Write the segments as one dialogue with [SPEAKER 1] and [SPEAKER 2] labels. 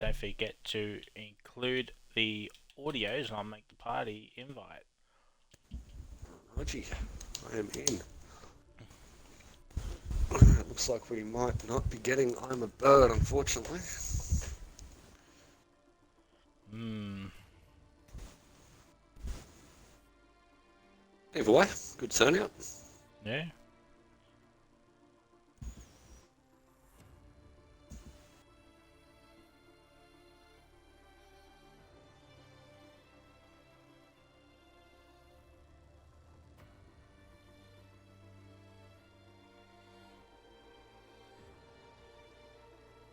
[SPEAKER 1] Don't forget to include the audios and I'll make the party invite.
[SPEAKER 2] Rogie, I am in. It looks like we might not be getting I'm a Bird, unfortunately. Either way, good turnout.
[SPEAKER 1] Yeah.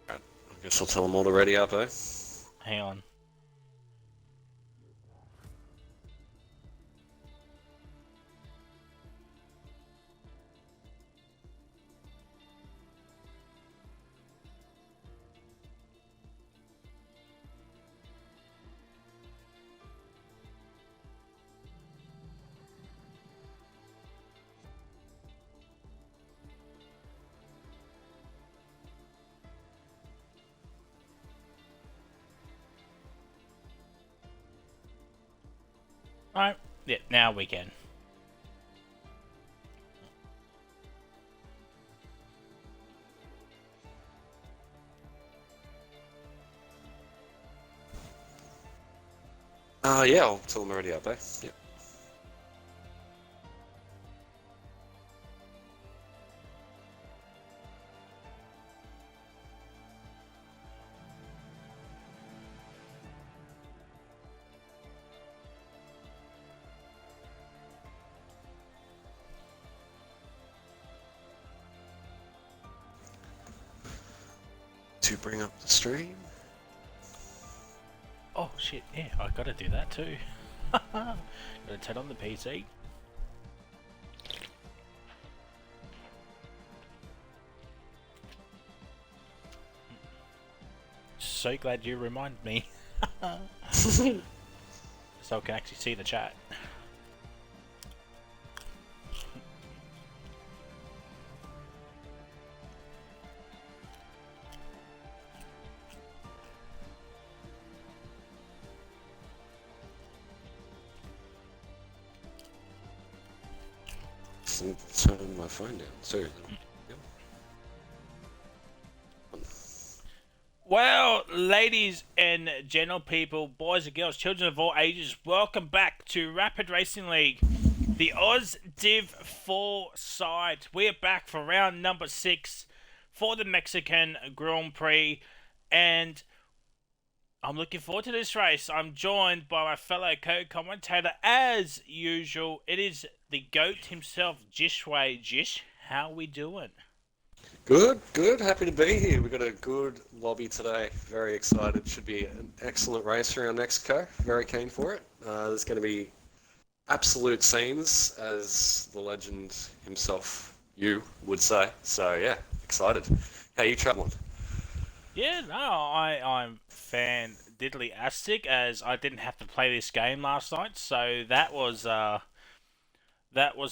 [SPEAKER 2] I guess I'll tell them all to ready up, eh?
[SPEAKER 1] Hang on. Alright, yeah, now we can.
[SPEAKER 2] Yeah, I'll tell them already up, eh? Yep. To bring up the stream.
[SPEAKER 1] Oh shit, yeah, I gotta do that too. Gotta turn on the PC. So glad you reminded me. So I can actually see the chat.
[SPEAKER 2] Turn my phone down. Sorry.
[SPEAKER 1] Well, ladies and gentle people, boys and girls, children of all ages, welcome back to Rapid Racing League, the Oz Div 4 side. We are back for round number 6 for the Mexican Grand Prix, and I'm looking forward to this race. I'm joined by my fellow co-commentator, as usual. It is the GOAT himself, Jishway. Jish, how we doing?
[SPEAKER 2] Good, good. Happy to be here. We've got a good lobby today. Very excited. Should be an excellent race around Mexico. Very keen for it. There's going to be absolute scenes, as the legend himself, you, would say. So, yeah, excited. How you travelling?
[SPEAKER 1] Yeah, no, I'm fan-diddly-astic, as I didn't have to play this game last night, so that was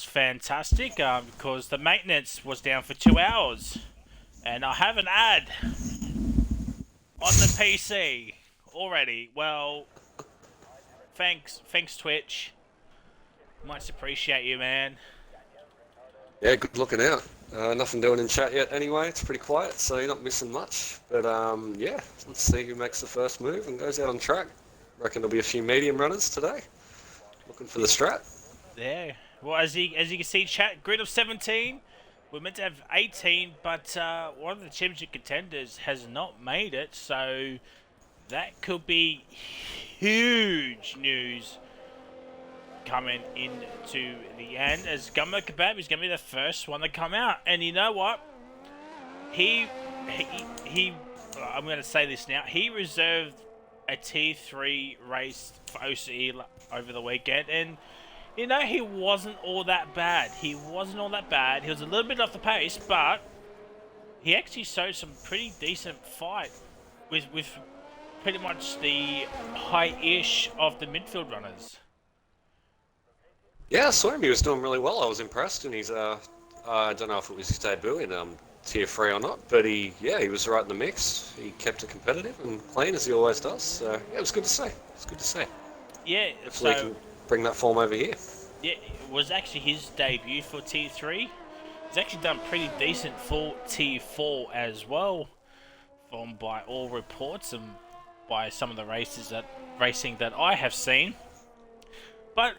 [SPEAKER 1] fantastic, because the maintenance was down for 2 hours, and I have an ad on the PC already. Well, thanks Twitch. Much appreciate you, man.
[SPEAKER 2] Yeah, good looking out. Nothing doing in chat yet anyway. It's pretty quiet, so you're not missing much. But yeah, let's see who makes the first move and goes out on track. Reckon there'll be a few medium runners today. Looking for the strat.
[SPEAKER 1] Yeah. Well, as you can see, chat, grid of 17. We're meant to have 18, but one of the championship contenders has not made it, so that could be huge news coming into the end, as Gummo Kebab is going to be the first one to come out. And you know what? He I'm going to say this now. He reserved a T3 race for OCE over the weekend, and you know, he wasn't all that bad. He wasn't all that bad. He was a little bit off the pace, but he actually showed some pretty decent fight with pretty much the high-ish of the midfield runners.
[SPEAKER 2] Yeah, I saw him. He was doing really well. I was impressed, and he's I don't know if it was his debut in tier 3 or not, but he was right in the mix. He kept it competitive and clean as he always does. So yeah, it was good to see. It's good to see.
[SPEAKER 1] Yeah,
[SPEAKER 2] Hopefully he can bring that form over here.
[SPEAKER 1] yeah, it was actually his debut for Tier 3. He's actually done pretty decent for Tier 4 as well, from by all reports and by some of the racing that I have seen. But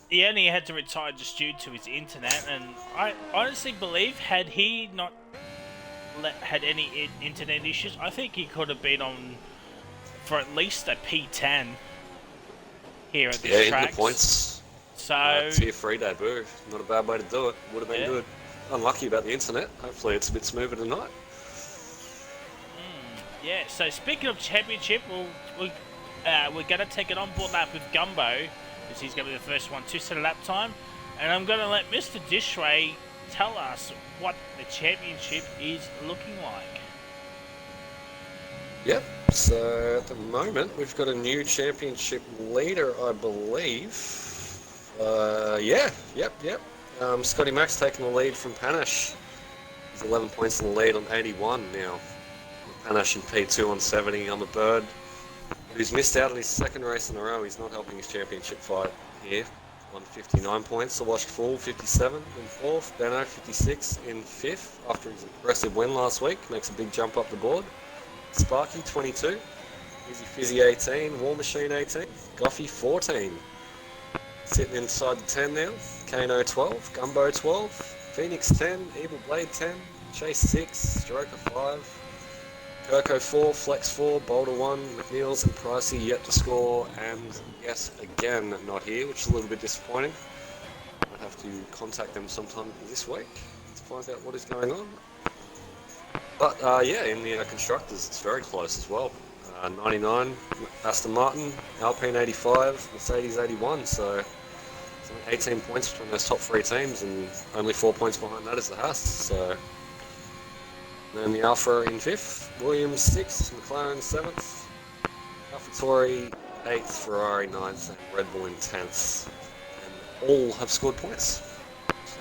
[SPEAKER 1] he only had to retire just due to his internet, and I honestly believe had he not had any internet issues, I think he could have been on for at least a P10 here at this track.
[SPEAKER 2] In the points.
[SPEAKER 1] So
[SPEAKER 2] tier 3 debut, not a bad way to do it. Would have been good. Unlucky about the internet. Hopefully it's a bit smoother tonight.
[SPEAKER 1] Yeah. So speaking of championship, we're gonna take an on-board lap with Gumbo, because he's gonna be the first one to set a lap time, and I'm gonna let Mr. Dishray tell us what the championship is looking like.
[SPEAKER 2] Yep, so at the moment we've got a new championship leader, I believe. Yep. Scotty Max taking the lead from Panish. He's 11 points in the lead on 81 now. Panish in P2 on 70 on the bird. Who's missed out on his second race in a row. He's not helping his championship fight here. On 59 points, the Washed Fool 57 in 4th, Benno 56 in 5th after his impressive win last week. Makes a big jump up the board. Sparky 22, Easy Fizzy 18, War Machine 18, Goffy 14. Sitting inside the 10 now. Kano 12, Gumbo 12, Phoenix 10, Evil Blade 10, Chase 6, Stroker 5, Kirko 4, Flex 4, Boulder 1, McNeils and Pricey yet to score, and yes, again not here, which is a little bit disappointing. I'll have to contact them sometime this week to find out what is going on. But in the constructors, it's very close as well. 99, Aston Martin, Alpine 85, Mercedes 81, so it's only 18 points between those top 3 teams, and only 4 points behind that is the Haas. So then the Alpha in 5th, Williams 6th, McLaren 7th, AlphaTauri 8th, Ferrari 9th, and Red Bull in 10th. And all have scored points. So,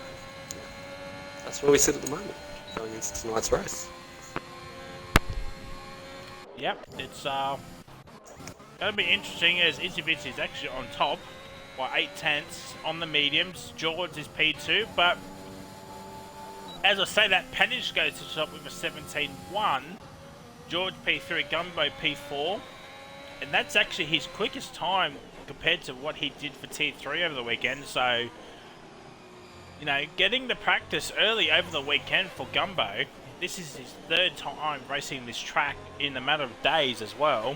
[SPEAKER 2] yeah, that's where we sit at the moment, going into tonight's race.
[SPEAKER 1] Yep, it's gonna be interesting as Izzy is actually on top by 8/10 on the mediums. George is P2, but as I say that, Panish goes to the top with a 17.1. George P3, Gumbo P4, and that's actually his quickest time compared to what he did for T3 over the weekend. So, you know, getting the practice early over the weekend for Gumbo. This is his 3rd time racing this track in a matter of days as well.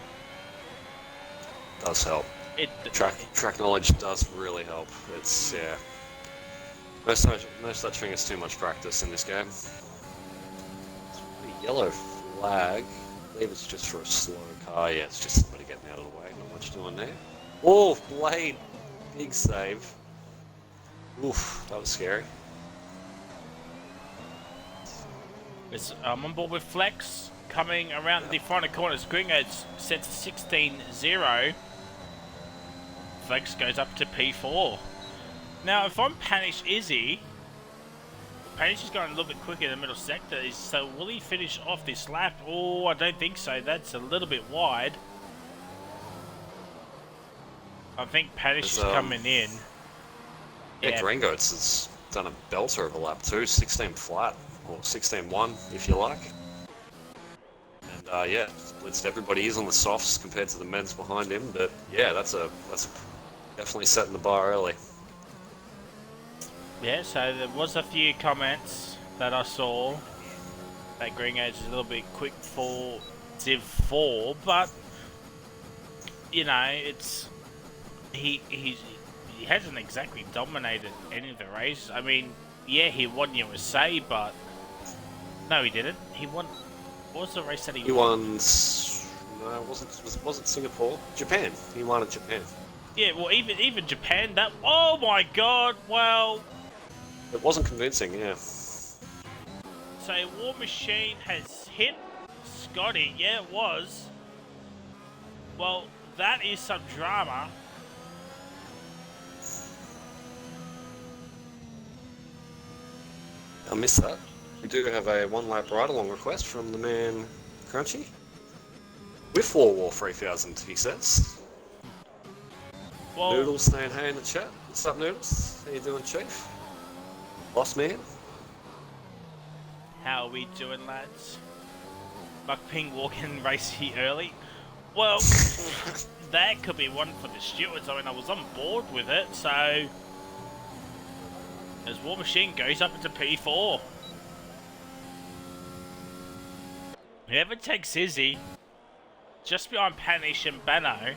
[SPEAKER 2] Does help. Track knowledge does really help. It's, yeah. No such thing as too much practice in this game. It's a yellow flag. I believe it's just for a slow car. Yeah, it's just somebody getting out of the way. Not much doing there. Oh, Blade. Big save. Oof, that was scary.
[SPEAKER 1] I'm on board with Flex, coming around the final corners. Gringo's set to 16.0. Flex goes up to P4. Now, if I'm Panish Izzy, Panish is going a little bit quicker in the middle sector, so will he finish off this lap? Oh, I don't think so. That's a little bit wide. I think Panish is coming in.
[SPEAKER 2] Yeah, Gringo's has done a belter of a lap too, 16 flat. Or 16.1 if you like. And blitzed everybody. He's on the softs compared to the men's behind him, but yeah, that's definitely setting the bar early. Yeah,
[SPEAKER 1] so there was a few comments that I saw that Gringo's is a little bit quick for Div 4, but you know, it's he hasn't exactly dominated any of the races. I mean, yeah, he won USA, but no, he didn't. He won. What was the race that he
[SPEAKER 2] won? No, it wasn't Singapore. Japan. He won at Japan.
[SPEAKER 1] Yeah, well, even Japan. That. Oh my God! Well,
[SPEAKER 2] it wasn't convincing. Yeah.
[SPEAKER 1] So War Machine has hit Scotty. Yeah, it was. Well, that is some drama.
[SPEAKER 2] I missed that. We do have a one-lap ride-along request from the man Crunchy. With 4 War 3000, he says.
[SPEAKER 1] Well,
[SPEAKER 2] Noodles saying hey in the chat. What's up, Noodles? How you doing, Chief? Boss man?
[SPEAKER 1] how are we doing, lads? Buckping walking race here early. Well, that could be one for the stewards. I mean, I was on board with it, so as War Machine goes up into P4. Whoever takes Izzy, just behind Panish and Benno,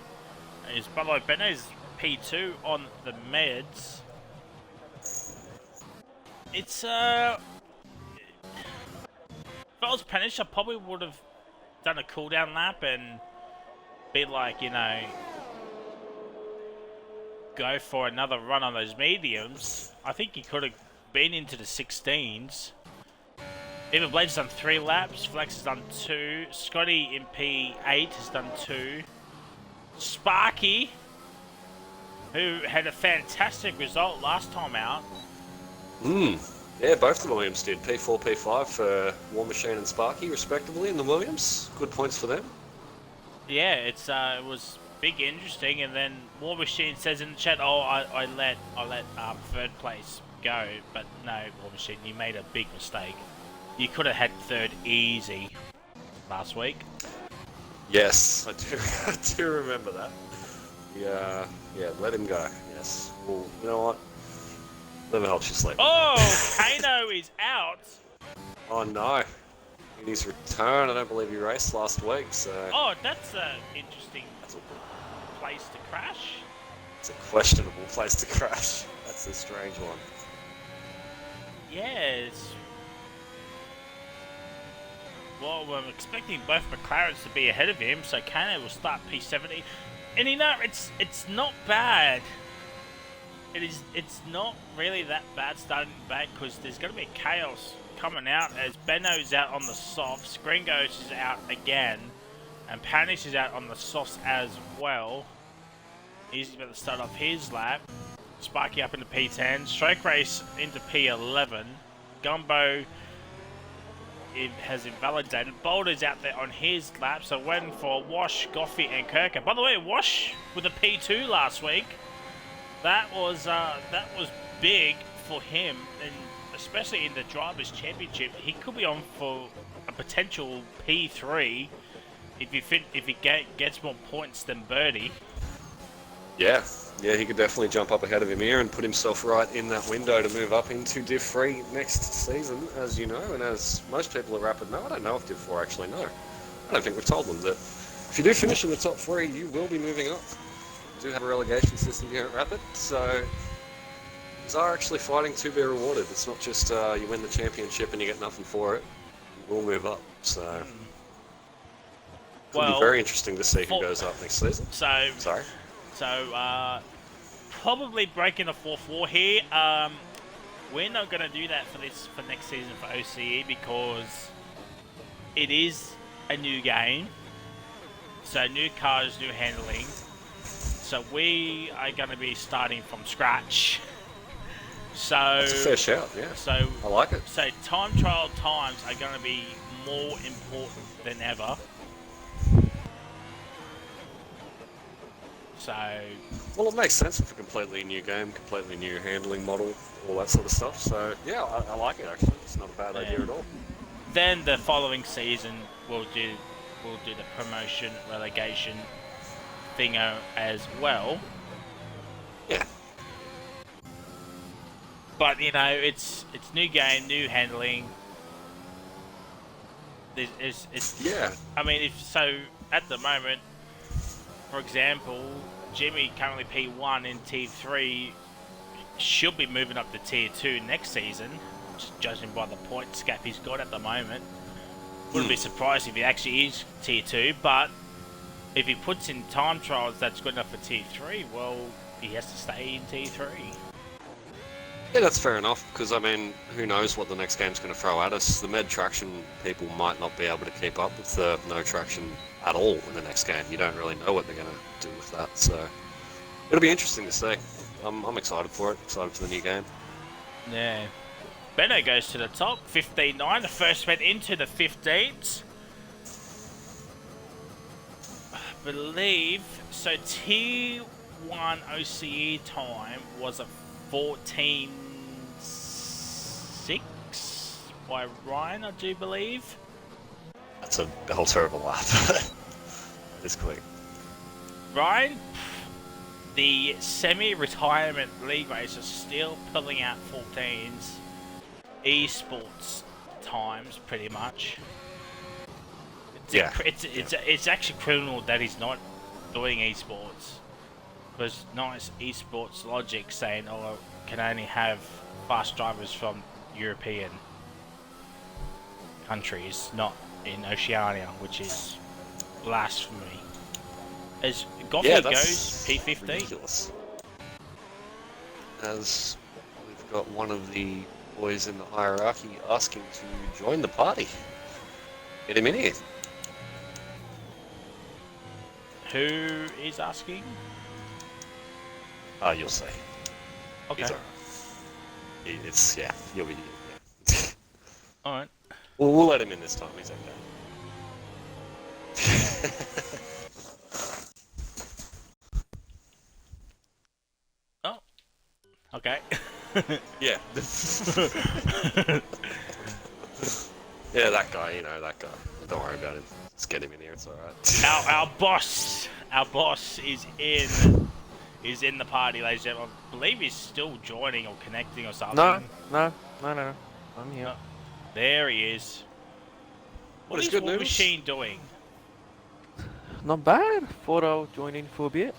[SPEAKER 1] is, by the way, Benno's P2 on the meds. It's, if I was Panish, I probably would have done a cooldown lap and be like, you know, go for another run on those mediums. I think he could have been into the 16s. Eva Blade's done 3 laps, Flex has done 2, Scotty in P8 has done 2, Sparky, who had a fantastic result last time out.
[SPEAKER 2] Yeah, both the Williams did. P4, P5 for War Machine and Sparky, respectively, in the Williams. Good points for them.
[SPEAKER 1] Yeah, it was big, interesting, and then War Machine says in the chat, "Oh, I let third place go," but no, War Machine, you made a big mistake. You could have had third easy last week.
[SPEAKER 2] Yes, I do remember that. Yeah, let him go. Yes. Well, you know what? Let me help you sleep.
[SPEAKER 1] Oh, Kano is out.
[SPEAKER 2] Oh no. In his return, I don't believe he raced last week, so...
[SPEAKER 1] Oh, that's an interesting place to crash.
[SPEAKER 2] It's a questionable place to crash. That's a strange one.
[SPEAKER 1] Yes. Well, I'm expecting both McLarens to be ahead of him, so Kano will start P70. And you know, it's not bad. It's not really that bad starting back, because there's going to be chaos coming out as Benno's out on the softs, Gringos is out again, and Panish is out on the softs as well. He's about to start off his lap. Sparky up into P10, Stroke Race into P11, Gumbo it has invalidated. Boulder's out there on his lap, so when for Wash, Goffey, and Kirker. By the way, Wash with a P2 last week. That was big for him, and especially in the Drivers' Championship. He could be on for a potential P3 if he gets more points than Birdie.
[SPEAKER 2] Yeah, he could definitely jump up ahead of him here and put himself right in that window to move up into Div 3 next season, as you know, and as most people at Rapid know. I don't know if Div 4 actually know. I don't think we've told them that if you do finish in the top 3, you will be moving up. We do have a relegation system here at Rapid, so you are actually fighting to be rewarded. It's not just you win the championship and you get nothing for it. You will move up, so it'll be very interesting to see who goes up next season.
[SPEAKER 1] So, probably breaking a 4-4 here. We're not going to do that for next season for OCE, because it is a new game. So new cars, new handling. So we are going to be starting from scratch. So
[SPEAKER 2] that's a fair shout, yeah.
[SPEAKER 1] So
[SPEAKER 2] I like it.
[SPEAKER 1] So time trial times are going to be more important than ever. So,
[SPEAKER 2] well, it makes sense with a completely new game, completely new handling model, all that sort of stuff. So, yeah, I like it actually. It's not a bad idea at all.
[SPEAKER 1] Then the following season, we'll do the promotion relegation thingo as well.
[SPEAKER 2] Yeah.
[SPEAKER 1] But you know, it's new game, new handling. It's
[SPEAKER 2] yeah.
[SPEAKER 1] I mean, at the moment, for example, Jimmy currently P1 in Tier 3 should be moving up to Tier 2 next season, just judging by the points gap he's got at the moment. Wouldn't be surprised if he actually is Tier 2, but if he puts in time trials that's good enough for Tier 3, well, he has to stay in Tier 3.
[SPEAKER 2] Yeah, that's fair enough, because, I mean, who knows what the next game's going to throw at us. The med traction people might not be able to keep up with the no traction at all in the next game. You don't really know what they're going to do with that, so it'll be interesting to see. I'm excited for it, excited for the new game.
[SPEAKER 1] Yeah. Benno goes to the top, 15.9. The first went into the 15s. I believe so. T1 OCE time was a 14.6 by Ryan, I do believe.
[SPEAKER 2] That's a whole terrible lap. It's quick.
[SPEAKER 1] Ryan, the semi-retirement league race is still pulling out 14s. Esports times, pretty much. It's actually criminal that he's not doing esports. Because nice esports logic saying, oh, can only have fast drivers from European countries, not in Oceania, which is blasphemy. As Goffley goes, P15.
[SPEAKER 2] Ridiculous. As we've got one of the boys in the hierarchy asking to join the party. Get him in here.
[SPEAKER 1] Who is asking?
[SPEAKER 2] You'll see.
[SPEAKER 1] Okay.
[SPEAKER 2] He's alright. You'll be here. Yeah.
[SPEAKER 1] Alright.
[SPEAKER 2] We'll let him in this time, he's okay.
[SPEAKER 1] Oh. Okay.
[SPEAKER 2] Yeah. Yeah, that guy, that guy. Don't worry about him. Let's get him in here, it's alright.
[SPEAKER 1] Our boss is in the party, ladies and gentlemen. I believe he's still joining or connecting or something.
[SPEAKER 3] No. I'm here.
[SPEAKER 1] Oh, there he is. What is
[SPEAKER 2] good
[SPEAKER 1] War
[SPEAKER 2] news?
[SPEAKER 1] Machine doing?
[SPEAKER 3] Not bad. Thought I'll join in for a bit.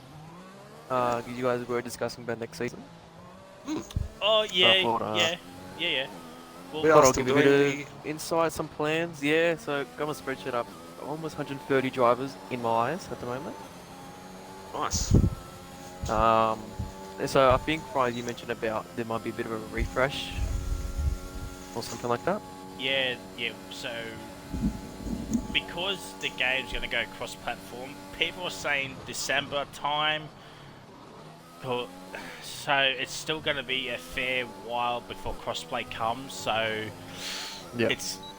[SPEAKER 3] You guys were discussing about next season.
[SPEAKER 1] Oh yeah,
[SPEAKER 3] thought,
[SPEAKER 1] yeah. Well,
[SPEAKER 2] We
[SPEAKER 3] Thought
[SPEAKER 2] are
[SPEAKER 3] I'll
[SPEAKER 2] still
[SPEAKER 3] give you a
[SPEAKER 2] doing
[SPEAKER 3] bit of insight, some plans. Yeah, so got my spreadsheet up. Almost 130 drivers in my eyes at the moment.
[SPEAKER 2] Nice.
[SPEAKER 3] So I think, Brian, you mentioned about there might be a bit of a refresh or something like that.
[SPEAKER 1] yeah. So because the game's going to go cross-platform, people are saying December time. So it's still going to be a fair while before crossplay comes. So
[SPEAKER 3] Yeah.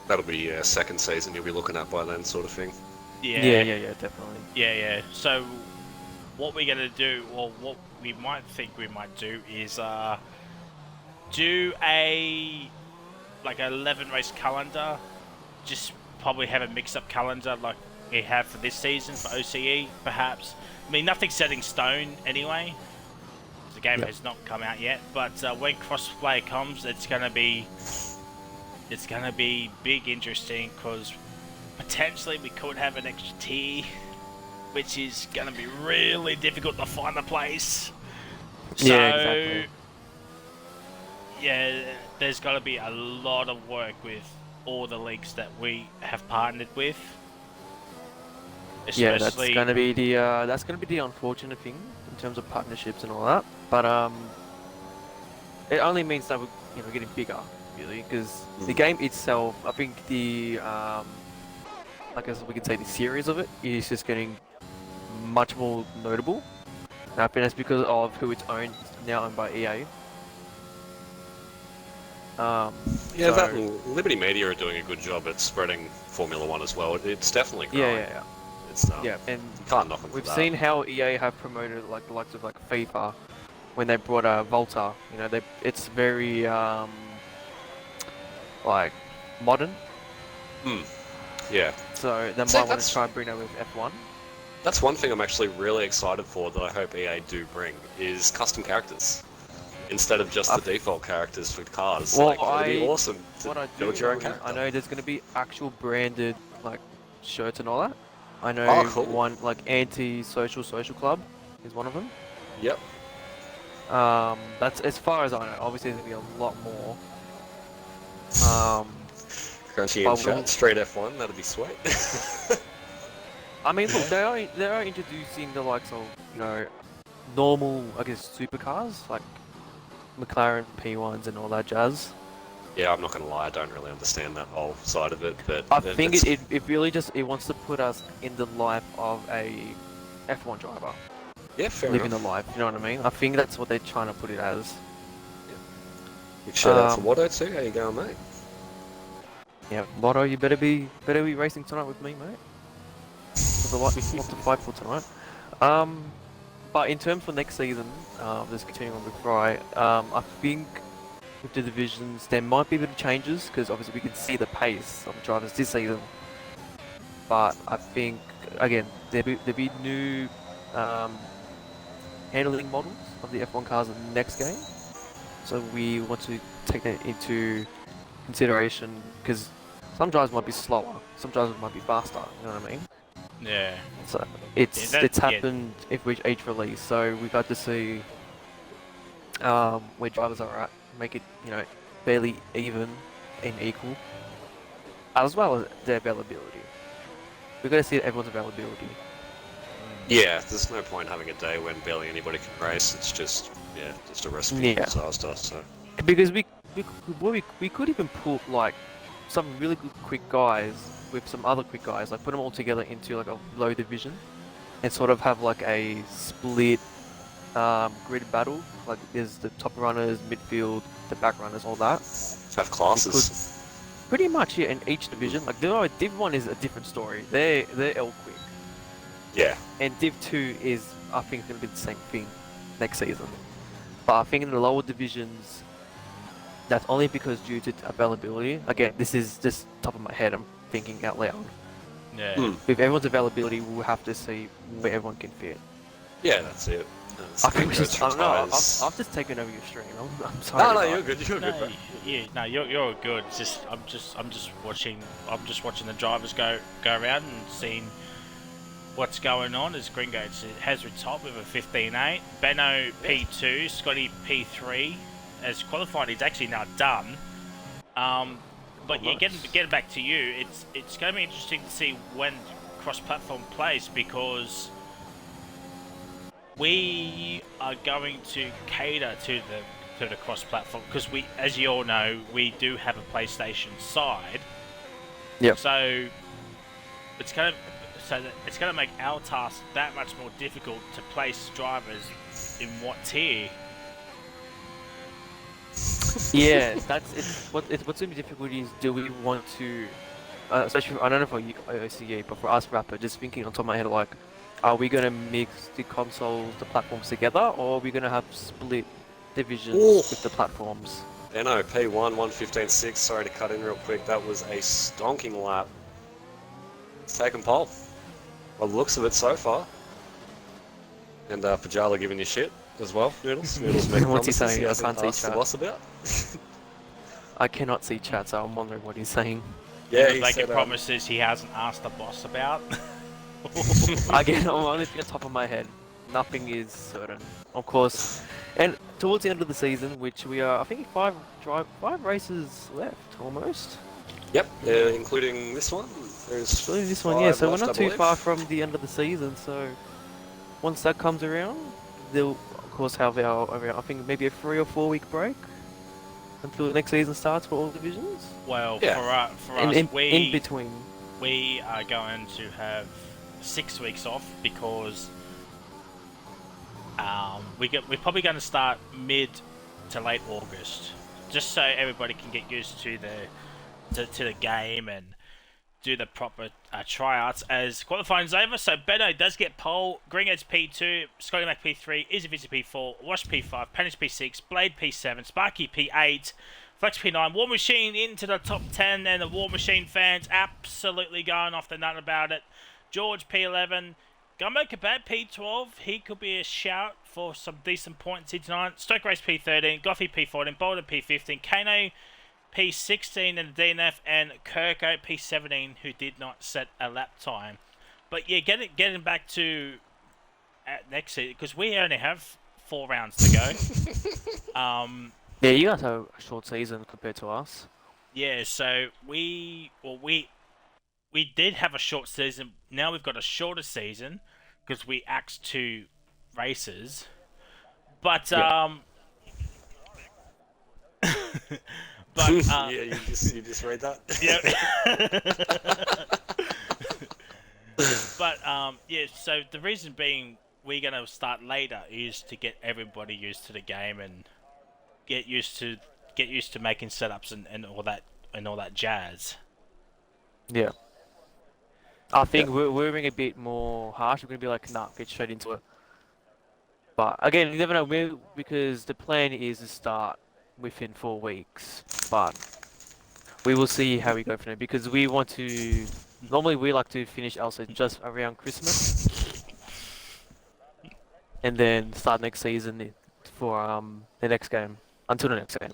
[SPEAKER 2] That'll be second season you'll be looking at by then, sort of thing.
[SPEAKER 3] Yeah, definitely.
[SPEAKER 1] Yeah. So what we're gonna do, or what we might think we might do, is do a 11 race calendar. Just probably have a mix-up calendar like we have for this season for OCE, perhaps. I mean, nothing's set in stone anyway. The game has not come out yet, but when crossplay comes, it's gonna be big interesting, because potentially we could have an extra tier, which is going to be really difficult to find a place. So,
[SPEAKER 3] Yeah, exactly.
[SPEAKER 1] yeah, there's got to be a lot of work with all the leagues that we have partnered with.
[SPEAKER 3] Yeah, that's
[SPEAKER 1] Especially,
[SPEAKER 3] going to be the unfortunate thing in terms of partnerships and all that. But it only means that we're getting bigger, really, because the game itself, I think I guess we could say the series of it is just getting much more notable. And I think that's because of who it's owned, now owned by EA.
[SPEAKER 2] That and Liberty Media are doing a good job at spreading Formula One as well. It's definitely growing.
[SPEAKER 3] Yeah.
[SPEAKER 2] It's
[SPEAKER 3] Yeah, and
[SPEAKER 2] you can't knock them for
[SPEAKER 3] we've
[SPEAKER 2] that.
[SPEAKER 3] seen how EA have promoted the likes of FIFA when they brought Volta. It's very modern.
[SPEAKER 2] Yeah.
[SPEAKER 3] So they
[SPEAKER 2] See,
[SPEAKER 3] might want
[SPEAKER 2] that's-
[SPEAKER 3] to try and bring that with F1.
[SPEAKER 2] That's one thing I'm actually really excited for that I hope EA do bring is custom characters. Instead of just the default characters for cars.
[SPEAKER 3] Well,
[SPEAKER 2] it'd be awesome to
[SPEAKER 3] What I do
[SPEAKER 2] build your own
[SPEAKER 3] know is
[SPEAKER 2] character.
[SPEAKER 3] I know there's going to be actual branded shirts and all that. I know
[SPEAKER 2] cool.
[SPEAKER 3] one anti-social club is one of them.
[SPEAKER 2] Yep.
[SPEAKER 3] That's as far as I know. Obviously, there's going to be a lot more.
[SPEAKER 2] Crunchy
[SPEAKER 3] but
[SPEAKER 2] and chat, straight F1, that'd be sweet.
[SPEAKER 3] I mean, look, they are introducing the likes of normal, I guess, supercars like McLaren P1s and all that jazz.
[SPEAKER 2] Yeah, I'm not gonna lie, I don't really understand that whole side of it, but
[SPEAKER 3] I think it really just wants to put us in the life of a F1 driver,
[SPEAKER 2] yeah, fair
[SPEAKER 3] living
[SPEAKER 2] enough.
[SPEAKER 3] the life. You know what I mean? I think that's what they're trying to put it as.
[SPEAKER 2] Big shout out to Watto too. How you going, mate?
[SPEAKER 3] Yeah, Lotto, you better be racing tonight with me, mate. There's a lot to fight for tonight. But in terms for next season, just continuing on with Fry, I think with the divisions there might be a bit of changes because obviously we can see the pace of drivers this season. But I think again there'll be new handling models of the F1 cars in the next game, so we want to take that into consideration because some drivers might be slower, some drivers might be faster. You know what I mean?
[SPEAKER 1] Yeah.
[SPEAKER 3] So
[SPEAKER 1] Yeah,
[SPEAKER 3] it's happened with each release, so we got to see where drivers are at, make it fairly even and equal, as well as their availability. We got to see everyone's availability.
[SPEAKER 2] Yeah, there's no point having a day when barely anybody can race. It's just a recipe for disaster. So
[SPEAKER 3] Because we could even put like some really good quick guys with some other quick guys, like put them all together into like a low division, and sort of have like a split grid battle. Like there's the top runners, midfield, the back runners, all that.
[SPEAKER 2] have classes.
[SPEAKER 3] Pretty much, yeah. In each division, like Div 1 is a different story. They're L quick,
[SPEAKER 2] Yeah.
[SPEAKER 3] and Div 2 is I think gonna be the same thing next season. But I think in the lower divisions, that's only because due to availability. Again, this is just top of my head. I'm thinking out loud.
[SPEAKER 1] Yeah.
[SPEAKER 3] With everyone's availability, we'll have to see where everyone can fit.
[SPEAKER 2] Yeah, that's it.
[SPEAKER 3] I think we just, I don't know. I've just taken over your stream. I'm sorry.
[SPEAKER 2] No, you're good. You're good, bro.
[SPEAKER 1] You're good. It's just I'm just watching the drivers go around and seeing what's going on. As Gringos has retired with a 15.8, Benno P2, Scotty P3 as qualified. He's actually now done. But yeah, getting back to you, it's going to be interesting to see when cross-platform plays, because we are going to cater to the cross-platform, because we, as you all know, we do have a PlayStation side.
[SPEAKER 3] Yep.
[SPEAKER 1] So it's going to make our task that much more difficult to place drivers in what tier.
[SPEAKER 3] Yeah, what's going to be difficult is, do we want to, especially I don't know for you OCE, but for us Rapper, just thinking on top of my head, like, are we going to mix the consoles, the platforms together, or are we going to have split divisions with the platforms?
[SPEAKER 2] NO P1 1:15.6. Sorry to cut in real quick. That was a stonking lap. It's taken pole. By the looks of it so far. And Pajala giving you shit as well. Noodles making
[SPEAKER 3] What's he
[SPEAKER 2] promises
[SPEAKER 3] saying? I
[SPEAKER 2] hasn't
[SPEAKER 3] can't see
[SPEAKER 2] asked the
[SPEAKER 3] chat.
[SPEAKER 2] boss about.
[SPEAKER 3] I cannot see chat, so I'm wondering what he's saying.
[SPEAKER 2] Yeah, he
[SPEAKER 1] Making
[SPEAKER 2] said,
[SPEAKER 1] promises he hasn't asked the boss about.
[SPEAKER 3] Again, I'm only on the top of my head. Nothing is certain, of course. And towards the end of the season, which we are, I think five races left almost.
[SPEAKER 2] Yep, including this one. There's
[SPEAKER 3] Including this one, yeah. So we're
[SPEAKER 2] left,
[SPEAKER 3] not
[SPEAKER 2] I
[SPEAKER 3] too
[SPEAKER 2] believe.
[SPEAKER 3] far from the end of the season. So once that comes around, they'll of course have our I think maybe a 3 or 4 week break until the next season starts for all divisions.
[SPEAKER 1] Well,
[SPEAKER 2] Yeah.
[SPEAKER 1] for us,
[SPEAKER 3] In between.
[SPEAKER 1] we are going to have 6 weeks off, because we're probably going to start mid to late August, just so everybody can get used to the game and do the proper tryouts as qualifying's over. So Benno does get pole, Gringheads P2, Scotty Mac P3, Izzy P4, Wash P5, Panish P6, Blade P7, Sparky P8, Flex P9, War Machine into the top 10, and the War Machine fans absolutely going off the nut about it. George P11, Gumbo Kabat P12, he could be a shout for some decent points here tonight. Stoke Race P13, Goffy P14, Boulder P15, Kano P16 in the DNF, and Kirko P17, who did not set a lap time. But yeah, getting back to next season, because we only have 4 rounds to go.
[SPEAKER 3] Yeah, you guys have a short season compared to us.
[SPEAKER 1] Yeah, so we did have a short season. Now we've got a shorter season because we axed 2 races. But
[SPEAKER 2] yeah, you just read that.
[SPEAKER 1] But yeah, so the reason being we're gonna start later is to get everybody used to the game and get used to get used to making setups and all that jazz.
[SPEAKER 3] Yeah. I think we're being a bit more harsh. We're gonna be like, nah, get straight into it. But again, you never know because the plan is to start within 4 weeks. But we will see how we go from there because we want to. Normally, we like to finish our season just around Christmas, and then start next season for the next game until the next game.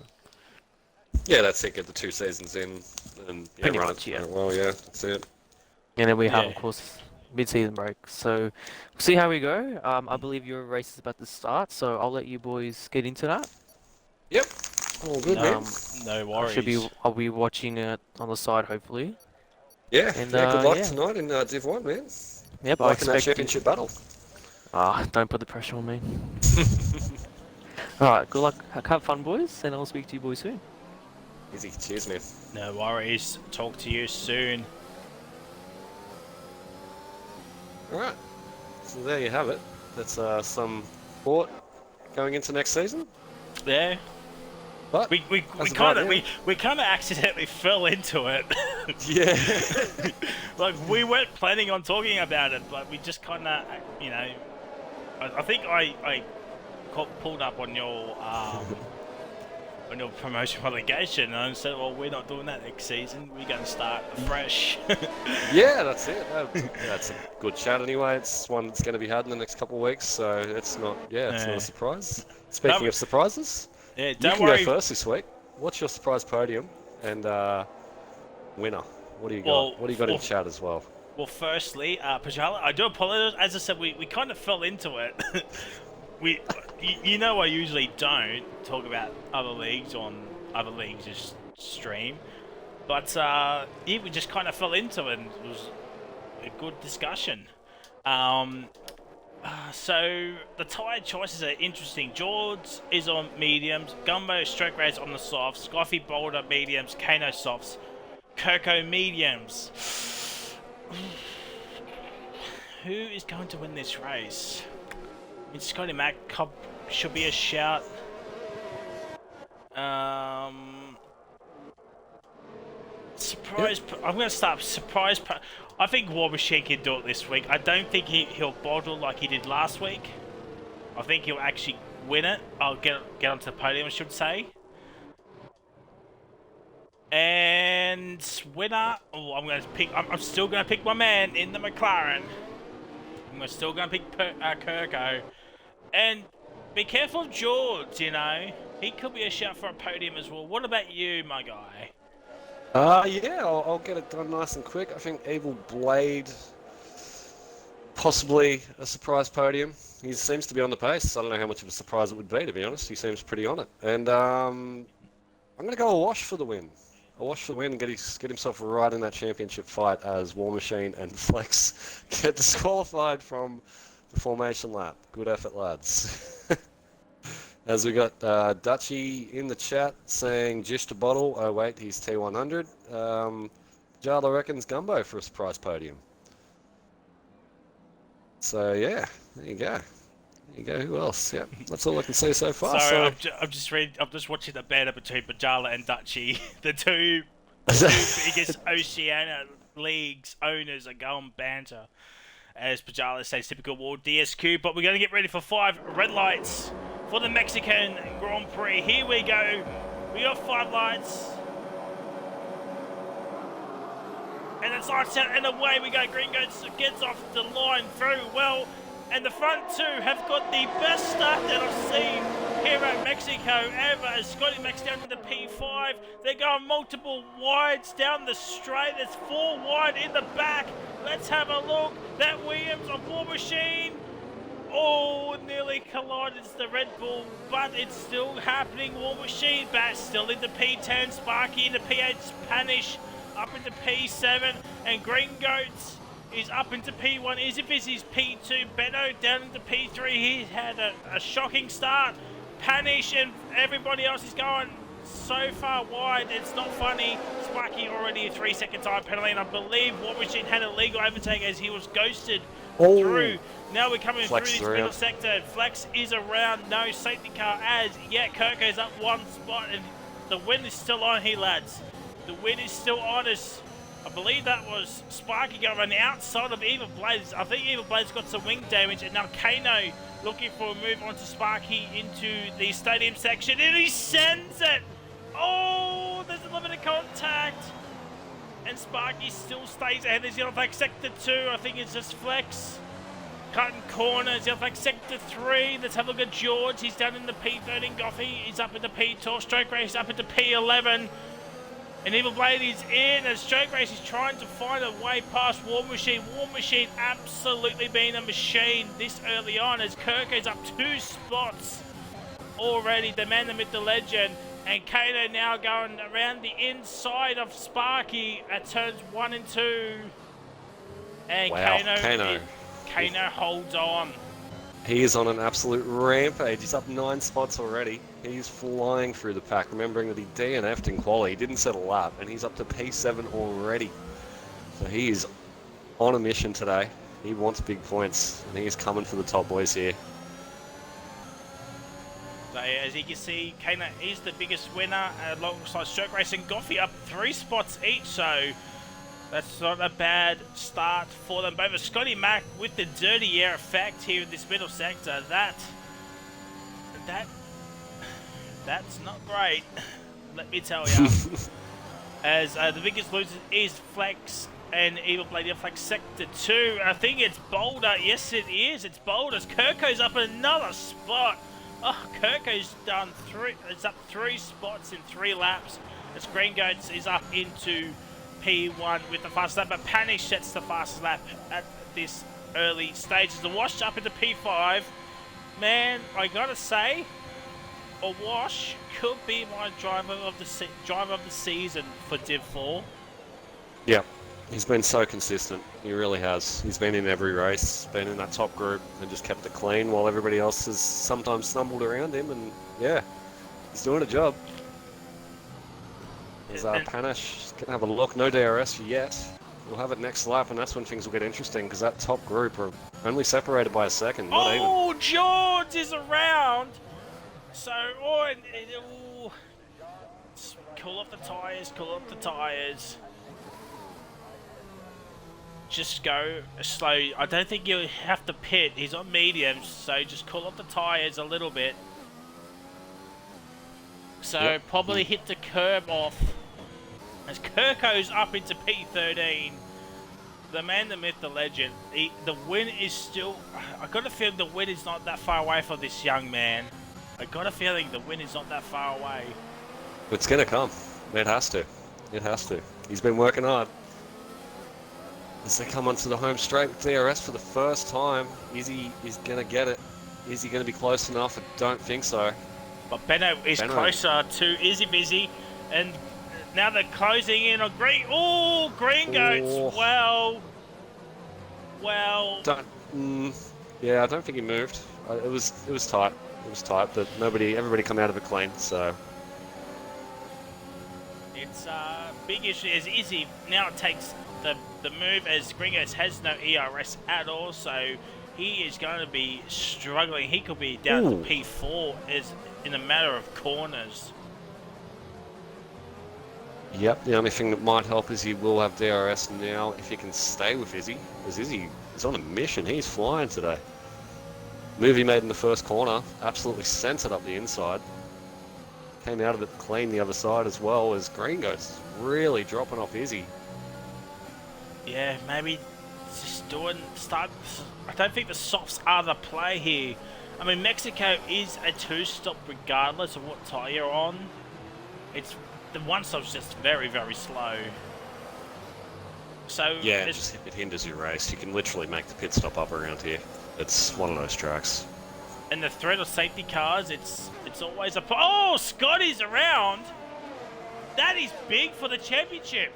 [SPEAKER 2] Yeah, that's it. Get the 2 seasons in and
[SPEAKER 3] Pretty
[SPEAKER 2] run
[SPEAKER 3] much,
[SPEAKER 2] it.
[SPEAKER 3] yeah.
[SPEAKER 2] Well, yeah, that's it.
[SPEAKER 3] And then we have,
[SPEAKER 1] Yeah.
[SPEAKER 3] of course, mid-season break. So we'll see how we go. I believe your race is about to start, so I'll let you boys get into that.
[SPEAKER 2] Yep. All good, man.
[SPEAKER 1] No worries.
[SPEAKER 3] I'll be watching it on the side, hopefully.
[SPEAKER 2] Yeah.
[SPEAKER 3] And,
[SPEAKER 2] Good luck
[SPEAKER 3] yeah.
[SPEAKER 2] tonight in Div 1, man.
[SPEAKER 3] Yep, I
[SPEAKER 2] Like in that
[SPEAKER 3] expect.
[SPEAKER 2] championship battle.
[SPEAKER 3] Don't put the pressure on me. All right, good luck. Have fun, boys, and I'll speak to you boys soon.
[SPEAKER 2] Easy. Cheers, man.
[SPEAKER 1] No worries. Talk to you soon.
[SPEAKER 2] All right. So there you have it. That's some thought going into next season.
[SPEAKER 1] Yeah.
[SPEAKER 2] But
[SPEAKER 1] We
[SPEAKER 2] that's
[SPEAKER 1] kind
[SPEAKER 2] about
[SPEAKER 1] of
[SPEAKER 2] it.
[SPEAKER 1] we kind of accidentally fell into it.
[SPEAKER 2] Yeah.
[SPEAKER 1] Like we weren't planning on talking about it, but we just kind of, you know, I think I pulled up on your promotion relegation, and I said, well, we're not doing that next season. We're going to start afresh.
[SPEAKER 2] Yeah, that's it. That's a good chat anyway. It's one that's going to be had in the next couple of weeks, so it's not not a surprise. Speaking of surprises,
[SPEAKER 1] Yeah,
[SPEAKER 2] you
[SPEAKER 1] don't
[SPEAKER 2] can
[SPEAKER 1] worry.
[SPEAKER 2] go first this week. What's your surprise podium and winner? What do you got?
[SPEAKER 1] Well,
[SPEAKER 2] What do you got in chat as well?
[SPEAKER 1] Well, firstly, Pajala, I do apologize. As I said, we kind of fell into it. You know, I usually don't talk about other leagues on other leagues' stream, but yeah, we just kind of fell into it, and it was a good discussion. So the tire choices are interesting. George is on mediums, Gumbo Stroke Race on the softs, Scoffy Boulder mediums, Kano softs, Kirko mediums. Who is going to win this race? I mean, Scotty Mac should be a shout. Surprise! I'm going to start surprise. I think War Machine can do it this week. I don't think he'll bottle like he did last week. I think he'll actually win it. I'll get onto the podium, I should say. And winner. Oh, I'm going to pick. I'm still going to pick my man in the McLaren. I'm still going to pick Kirko. And be careful of George, you know. He could be a shout for a podium as well. What about you, my guy?
[SPEAKER 2] Yeah, I'll get it done nice and quick. I think Evil Blade, possibly a surprise podium. He seems to be on the pace. I don't know how much of a surprise it would be, to be honest. He seems pretty on it. And I'm going to go a wash for the win. A wash for the win and get himself right in that championship fight as War Machine and Flex get disqualified from the formation lap. Good effort, lads. As we got Dutchy in the chat saying just a bottle. Oh wait, he's T100. Jala reckons Gumbo for a surprise podium. So yeah, there you go. There you go. Who else? Yeah, that's all I can say so far.
[SPEAKER 1] Sorry, I'm just watching the banter between Bajala and Dutchy. The two biggest Oceania leagues owners are going banter. As Pajala says, typical war DSQ, but we're going to get ready for 5 red lights for the Mexican Grand Prix. Here we go. We got 5 lights. And it's lights out and away we go. Green gets off the line very well. And the front two have got the best start that I've seen here at Mexico ever. As Scotty Max down to the P5. They're going multiple wides down the straight. There's 4 wide in the back. Let's have a look. That Williams on War Machine. Oh, nearly collided the Red Bull, but it's still happening. War Machine back still into P10. Sparky into P8. Spanish up into P7. And Green Goats is up into P1. Izifis is P2. Beto down into P3. He's had a shocking start. Panish and everybody else is going so far wide. It's not funny. Sparky already a 3-second time penalty, and I believe War Machine had a legal overtake as he was ghosted through. Now we're coming
[SPEAKER 2] Flex
[SPEAKER 3] through this
[SPEAKER 2] around.
[SPEAKER 3] middle sector. Flex is around. No safety car as yet. Kirko's up 1 spot, and
[SPEAKER 1] The win is still on here, lads. The win is still on us. I believe that was Sparky going around the outside of Evil Blades. I think Evil Blades got some wing damage, and now Kano looking for a move onto Sparky into the stadium section, and he sends it! Oh, there's a little bit of contact. And Sparky still stays ahead. There's Yellow Flag Sector 2, I think it's just Flex. Cutting corners, Yellow Flag Sector 3. Let's have a look at George. He's down in the P13. Goffy, he's up in the P12. Stroke Race up into P11. And Evil Blade is in, and Stroke Race is trying to find a way past War Machine. War Machine absolutely being a machine this early on, as Kirko's up 2 spots already. The man, the myth, the legend. And Kano now going around the inside of Sparky at turns 1 and 2. And
[SPEAKER 2] Wow,
[SPEAKER 1] Kano holds on.
[SPEAKER 2] He is on an absolute rampage. He's up 9 spots already. He's flying through the pack, remembering that he DNF'd in quali. He didn't set a lap, and he's up to P7 already. So he is on a mission today. He wants big points, and he is coming for the top boys here.
[SPEAKER 1] So as you can see, Kano is the biggest winner alongside Stroke Race and Goffy up 3 spots each. So that's not a bad start for them both. Scotty Mac with the dirty air effect here in this middle sector. That's not great, let me tell you. As the biggest loser is Flex and Evil Blade in Flex Sector 2. I think it's Boulder. Yes, it is. It's Boulder. Kirko's up another spot. Oh, Kirko's done 3. It's up 3 spots in 3 laps. As Green Goats is up into P1 with the fastest lap, but Panish sets the fastest lap at this early stage. As the Wash up into P5. Man, I gotta say, a Wash could be my driver of the season for Div 4.
[SPEAKER 2] Yeah, he's been so consistent. He really has. He's been in every race, been in that top group, and just kept it clean while everybody else has sometimes stumbled around him. And yeah, he's doing a job. There's Panish can have a look. No DRS yet. We'll have it next lap, and that's when things will get interesting, because that top group are only separated by a second, not even.
[SPEAKER 1] Oh, George is around. So, cool off the tyres, Just go slow. I don't think you have to pit. He's on mediums, so just cool off the tyres a little bit. So,
[SPEAKER 2] Yep.
[SPEAKER 1] probably hit the curb off. As Kirko's up into P13. The man, the myth, the legend. The win is still... I got a feeling the win is not that far away for this young man. I got a feeling the win is not that far away.
[SPEAKER 2] It's going to come. It has to. It has to. He's been working hard. As they come onto the home straight with DRS for the first time, Izzy is going to get it. Is he going to be close enough? I don't think so.
[SPEAKER 1] But Benno is closer to Izzy Busy, and now they're closing in on Green. Oh, Green Goats. Well.
[SPEAKER 2] Yeah, I don't think he moved. It was tight. It was tight, but everybody come out of it clean. So
[SPEAKER 1] it's a big issue as Izzy now takes the move, as Green Goats has no ERS at all, so he is going to be struggling. He could be down to P4 in a matter of corners.
[SPEAKER 2] Yep, the only thing that might help is he will have DRS now if he can stay with Izzy, because Izzy is on a mission. He's flying today. Move he made in the first corner, absolutely sent it up the inside. Came out of it clean the other side as well, as Green Goats really dropping off Izzy.
[SPEAKER 1] Yeah, maybe just start. I don't think the softs are the play here. I mean, Mexico is a 2-stop regardless of what tyre you're on. It's the 1-stop's just very, very slow. So
[SPEAKER 2] yeah, it hinders your race. You can literally make the pit stop up around here. It's one of those tracks.
[SPEAKER 1] And the threat of safety cars, it's always a... Oh, Scotty's around! That is big for the championship.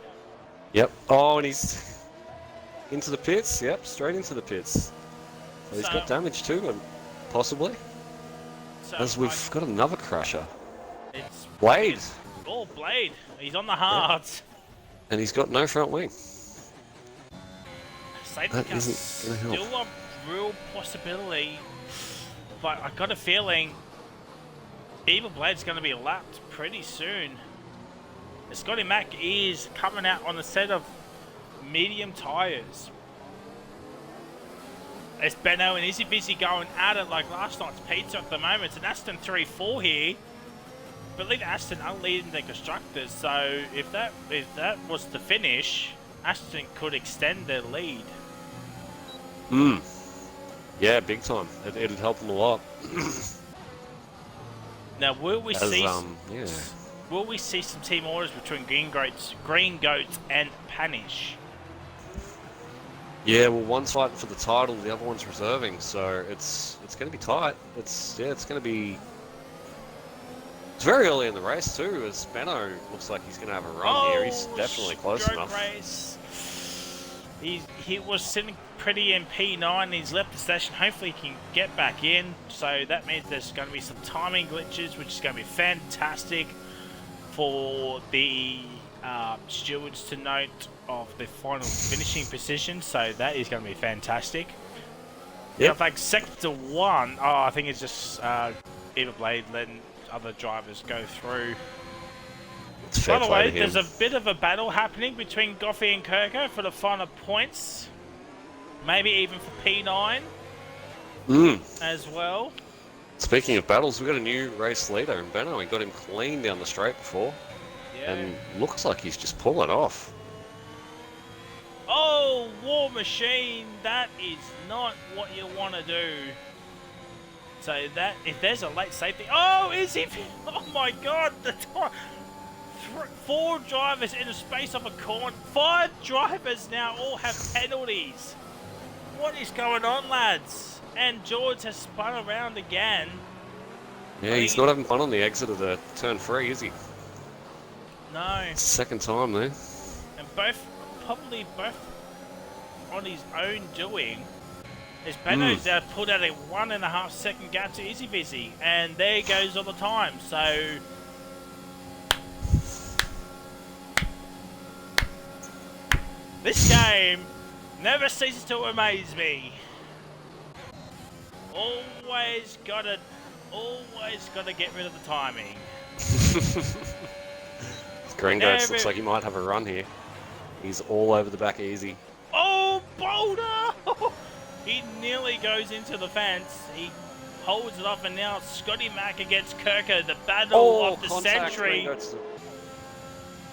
[SPEAKER 2] Yep. Oh, and he's into the pits. Yep, straight into the pits. So he's got damage too, possibly. So as we've got another crusher.
[SPEAKER 1] It's
[SPEAKER 2] Blade.
[SPEAKER 1] Oh, Blade. He's on the hards.
[SPEAKER 2] Yep. And he's got no front wing.
[SPEAKER 1] Safety car's still a real possibility. But I got a feeling Evil Blade's going to be lapped pretty soon. Scotty Mac is coming out on a set of medium tyres. It's Benno and Izzy Busy going at it like last night's pizza at the moment. It's an Aston 3-4 here. I believe Aston are leading the constructors, so if that was the finish, Aston could extend their lead.
[SPEAKER 2] Yeah, big time. It'd help them a lot.
[SPEAKER 1] Now, will we see?
[SPEAKER 2] Yeah.
[SPEAKER 1] Will we see some team orders between Green Goats and Panish?
[SPEAKER 2] Yeah, well, one's fighting for the title, the other one's reserving, so it's going to be tight. It's going to be. It's very early in the race too, as Benno looks like he's going to have a run here. He's definitely close enough.
[SPEAKER 1] Race. He was sitting pretty in P9. He's left the station. Hopefully he can get back in. So that means there's going to be some timing glitches, which is going to be fantastic for the stewards to note of the final finishing position. So that is going to be fantastic.
[SPEAKER 2] Yeah.
[SPEAKER 1] In fact, sector 1, I think it's just Eva Blade letting other drivers go through. By the way, there's a bit of a battle happening between Goffey and Kirko for the final points. Maybe even for P9 as well.
[SPEAKER 2] Speaking of battles, we've got a new race leader in Benno. We got him clean down the straight before.
[SPEAKER 1] Yeah.
[SPEAKER 2] And looks like he's just pulling off.
[SPEAKER 1] Oh, War Machine, that is not what you want to do. So that, if there's a late safety... Oh, is he? Oh my God, the time... 4 drivers in the space of a corner. 5 drivers now all have penalties. What is going on, lads? And George has spun around again.
[SPEAKER 2] Yeah, he's not having fun on the exit of the turn 3, is he?
[SPEAKER 1] No.
[SPEAKER 2] Second time there.
[SPEAKER 1] And probably both on his own doing. As Benno's pulled out a 1.5 second gap to Izzy Busy. And there goes all the time. So... this game never ceases to amaze me. Always gotta get rid of the timing.
[SPEAKER 2] Green Goats looks like he might have a run here. He's all over the back easy.
[SPEAKER 1] Oh, Boulder! He nearly goes into the fence. He holds it off, and now Scotty Mack against Kirko. The battle of the century.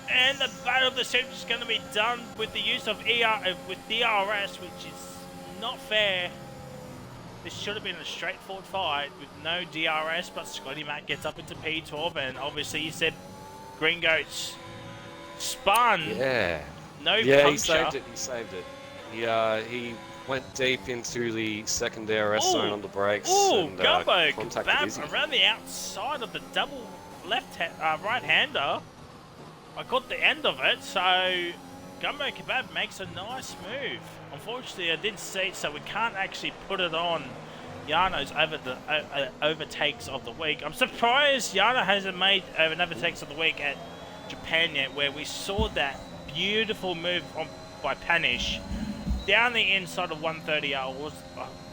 [SPEAKER 1] And the battle of the century is going to be done with the use of with DRS, which is not fair. This should have been a straightforward fight with no DRS, but Scotty Mac gets up into P12, and obviously he said Green Goats spun.
[SPEAKER 2] Yeah.
[SPEAKER 1] No
[SPEAKER 2] yeah,
[SPEAKER 1] puncture.
[SPEAKER 2] He saved it. He went deep into the second DRS zone on the brakes.
[SPEAKER 1] Ooh,
[SPEAKER 2] and,
[SPEAKER 1] Gumbo
[SPEAKER 2] contacted Izzy.
[SPEAKER 1] around the outside of the double right-hander. I caught the end of it, so Gumbo Kebab makes a nice move. Unfortunately, I didn't see it, so we can't actually put it on Yano's overtakes of the week. I'm surprised Yano hasn't made an overtakes of the week at Japan yet, where we saw that beautiful move by Panish down the inside of 130R.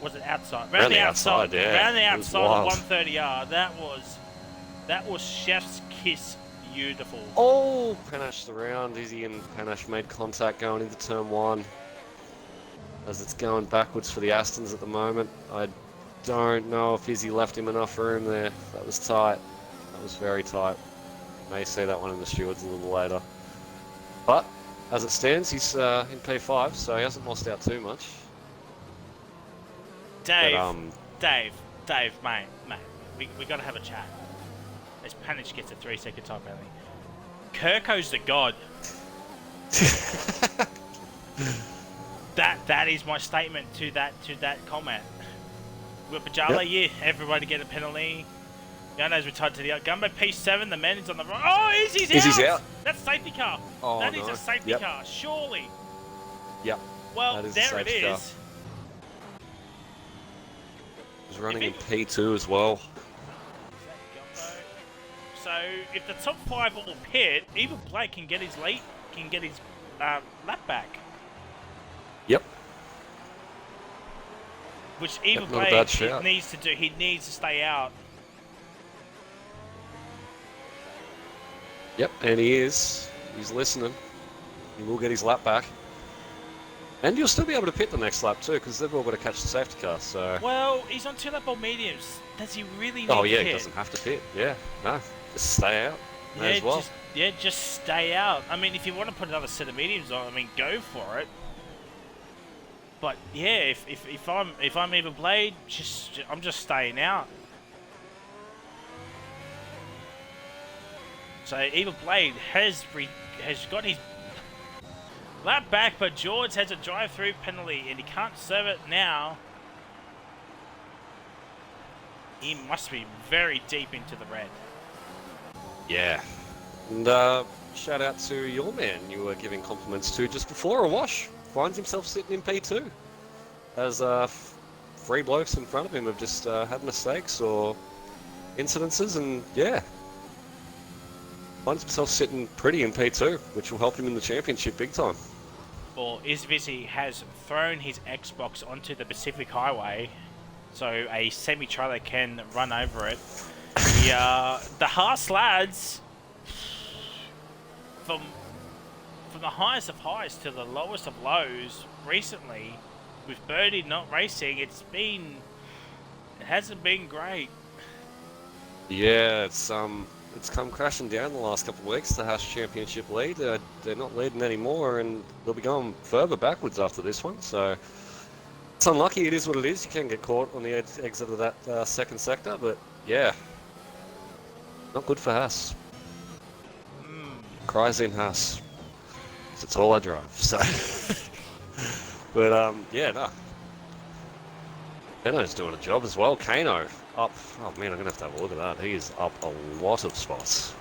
[SPEAKER 1] Was it outside?
[SPEAKER 2] Around the outside, yeah.
[SPEAKER 1] Around the outside of 130R. That was chef's kiss. Beautiful.
[SPEAKER 2] Oh, Panache around. Izzy and Panache made contact going into turn 1. As it's going backwards for the Astons at the moment. I don't know if Izzy left him enough room there. That was tight. That was very tight. May see that one in the stewards a little later. But, as it stands, he's in P5, so he hasn't lost out too much.
[SPEAKER 1] Dave, mate, we got to have a chat. As Panic gets a 3-second time penalty. Kirko's the god. that is my statement to that comment. With Pajala, yeah, everybody get a penalty. Yano's retired to the out. Gumbo P7, the man is on the right. Oh, Izzy's out! That's safety car.
[SPEAKER 2] Oh,
[SPEAKER 1] that is a safety car, surely.
[SPEAKER 2] Yep.
[SPEAKER 1] Well, there it is.
[SPEAKER 2] Car. He's running in P2 as well.
[SPEAKER 1] So if the top 5 all pit, even Blake can get his lap back.
[SPEAKER 2] Yep.
[SPEAKER 1] Which even Blake needs to do. He needs to stay out.
[SPEAKER 2] Yep, and he is. He's listening. He will get his lap back. And you'll still be able to pit the next lap too, because they've all got to catch the safety car, so...
[SPEAKER 1] Well, he's on 2 lap old mediums. Does he really need
[SPEAKER 2] Oh
[SPEAKER 1] to
[SPEAKER 2] yeah,
[SPEAKER 1] pit?
[SPEAKER 2] he doesn't have to pit. Yeah, no. Just stay out. May as well.
[SPEAKER 1] Just stay out. I mean, if you want to put another set of mediums on, I mean, go for it. But yeah, if I'm Eva Blade, I'm just staying out. So Eva Blade has got his lap back, but George has a drive-through penalty and he can't serve it now. He must be very deep into the red.
[SPEAKER 2] Yeah. And shout out to your man you were giving compliments to just before. Awash finds himself sitting in P2 as 3 blokes in front of him have just had mistakes or incidences, and yeah, finds himself sitting pretty in P2, which will help him in the championship big time.
[SPEAKER 1] Well, Izvizi has thrown his Xbox onto the Pacific Highway, so a semi-trailer can run over it. The Haas lads, from the highest of highs to the lowest of lows recently, with Birdie not racing, it hasn't been great.
[SPEAKER 2] Yeah, it's come crashing down the last couple of weeks. The Haas Championship lead, they're not leading anymore, and they'll be going further backwards after this one. So it's unlucky. It is what it is. You can get caught on the exit of that second sector, but yeah, not good for Haas. Cries in Haas. It's all I drive. So, but yeah, no. Benno's doing a job as well. Kano up. Oh man, I'm gonna have a look at that. He is up a lot of spots.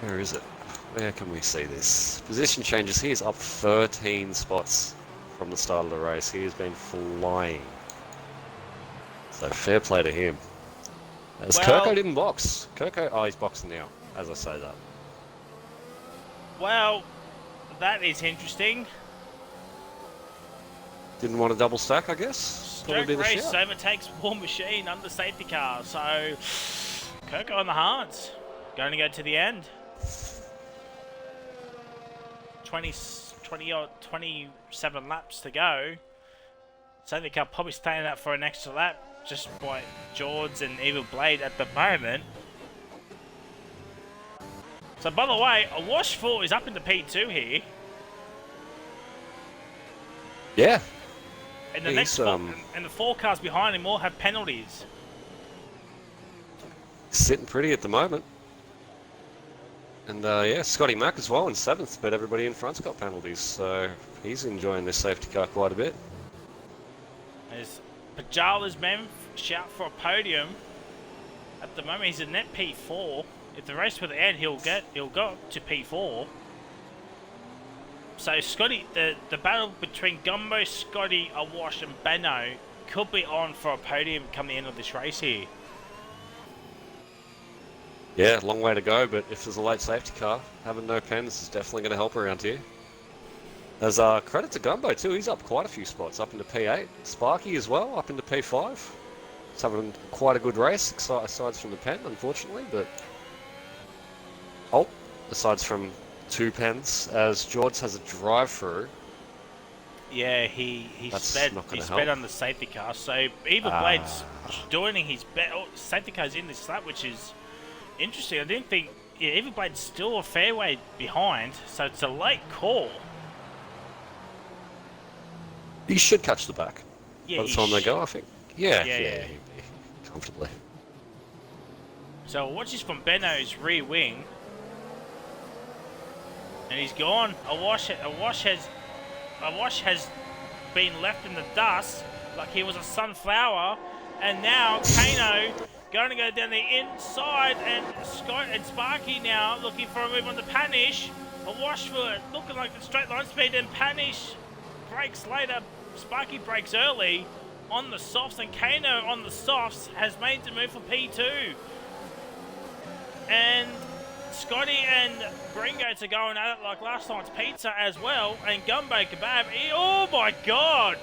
[SPEAKER 2] Where is it? Where can we see this? Position changes. He is up 13 spots from the start of the race. He has been flying. So fair play to him. As Kirko didn't box. Kirko, oh, he's boxing now. As I say that.
[SPEAKER 1] Well, that is interesting.
[SPEAKER 2] Didn't want a double stack, I guess.
[SPEAKER 1] Stroke race overtakes War Machine under safety car. So, Kirko on the hards. Going to go to the end. 27 laps to go. Safety car probably staying up for an extra lap just by George and Evil Blade at the moment. So, by the way, a wash 4 is up into P2 here.
[SPEAKER 2] Yeah.
[SPEAKER 1] And the next and the 4 cars behind him all have penalties.
[SPEAKER 2] Sitting pretty at the moment. And yeah, Scotty Mack as well in 7th, but everybody in front's got penalties, so he's enjoying this safety car quite a bit.
[SPEAKER 1] As Pajala's men shout for a podium. At the moment, he's a net P4. If the race would end, he'll go up to P4. So Scotty, the battle between Gumbo, Scotty, Awash, and Benno could be on for a podium come the end of this race here.
[SPEAKER 2] Yeah, long way to go, but if there's a late safety car, having no pens is definitely going to help around here. There's credit to Gumbo too, he's up quite a few spots, up into P8. Sparky as well, up into P5. He's having quite a good race, aside from the pen, unfortunately, but... Oh, aside from 2 pens, as George has a drive-through.
[SPEAKER 1] Yeah, he sped on the safety car, so Evil Blade's joining his safety car's in this lap, which is interesting. I didn't think Evil Blade's still a fair way behind, so it's a late call.
[SPEAKER 2] He should catch the back
[SPEAKER 1] Yeah,
[SPEAKER 2] by the time they go, I think. Yeah,
[SPEAKER 1] Yeah.
[SPEAKER 2] Comfortably.
[SPEAKER 1] So watch this from Benno's rear wing. And he's gone. Awash has been left in the dust like he was a sunflower. And now Kano going to go down the inside, and Scott and Sparky now looking for a move on the Panish. Awash for looking like the straight line speed, and Panish breaks later. Sparky breaks early on the softs, and Kano on the softs has made the move for P2. And Scotty and Gringos are going at it like last night's pizza as well, and Gumbo Kebab. Oh my god!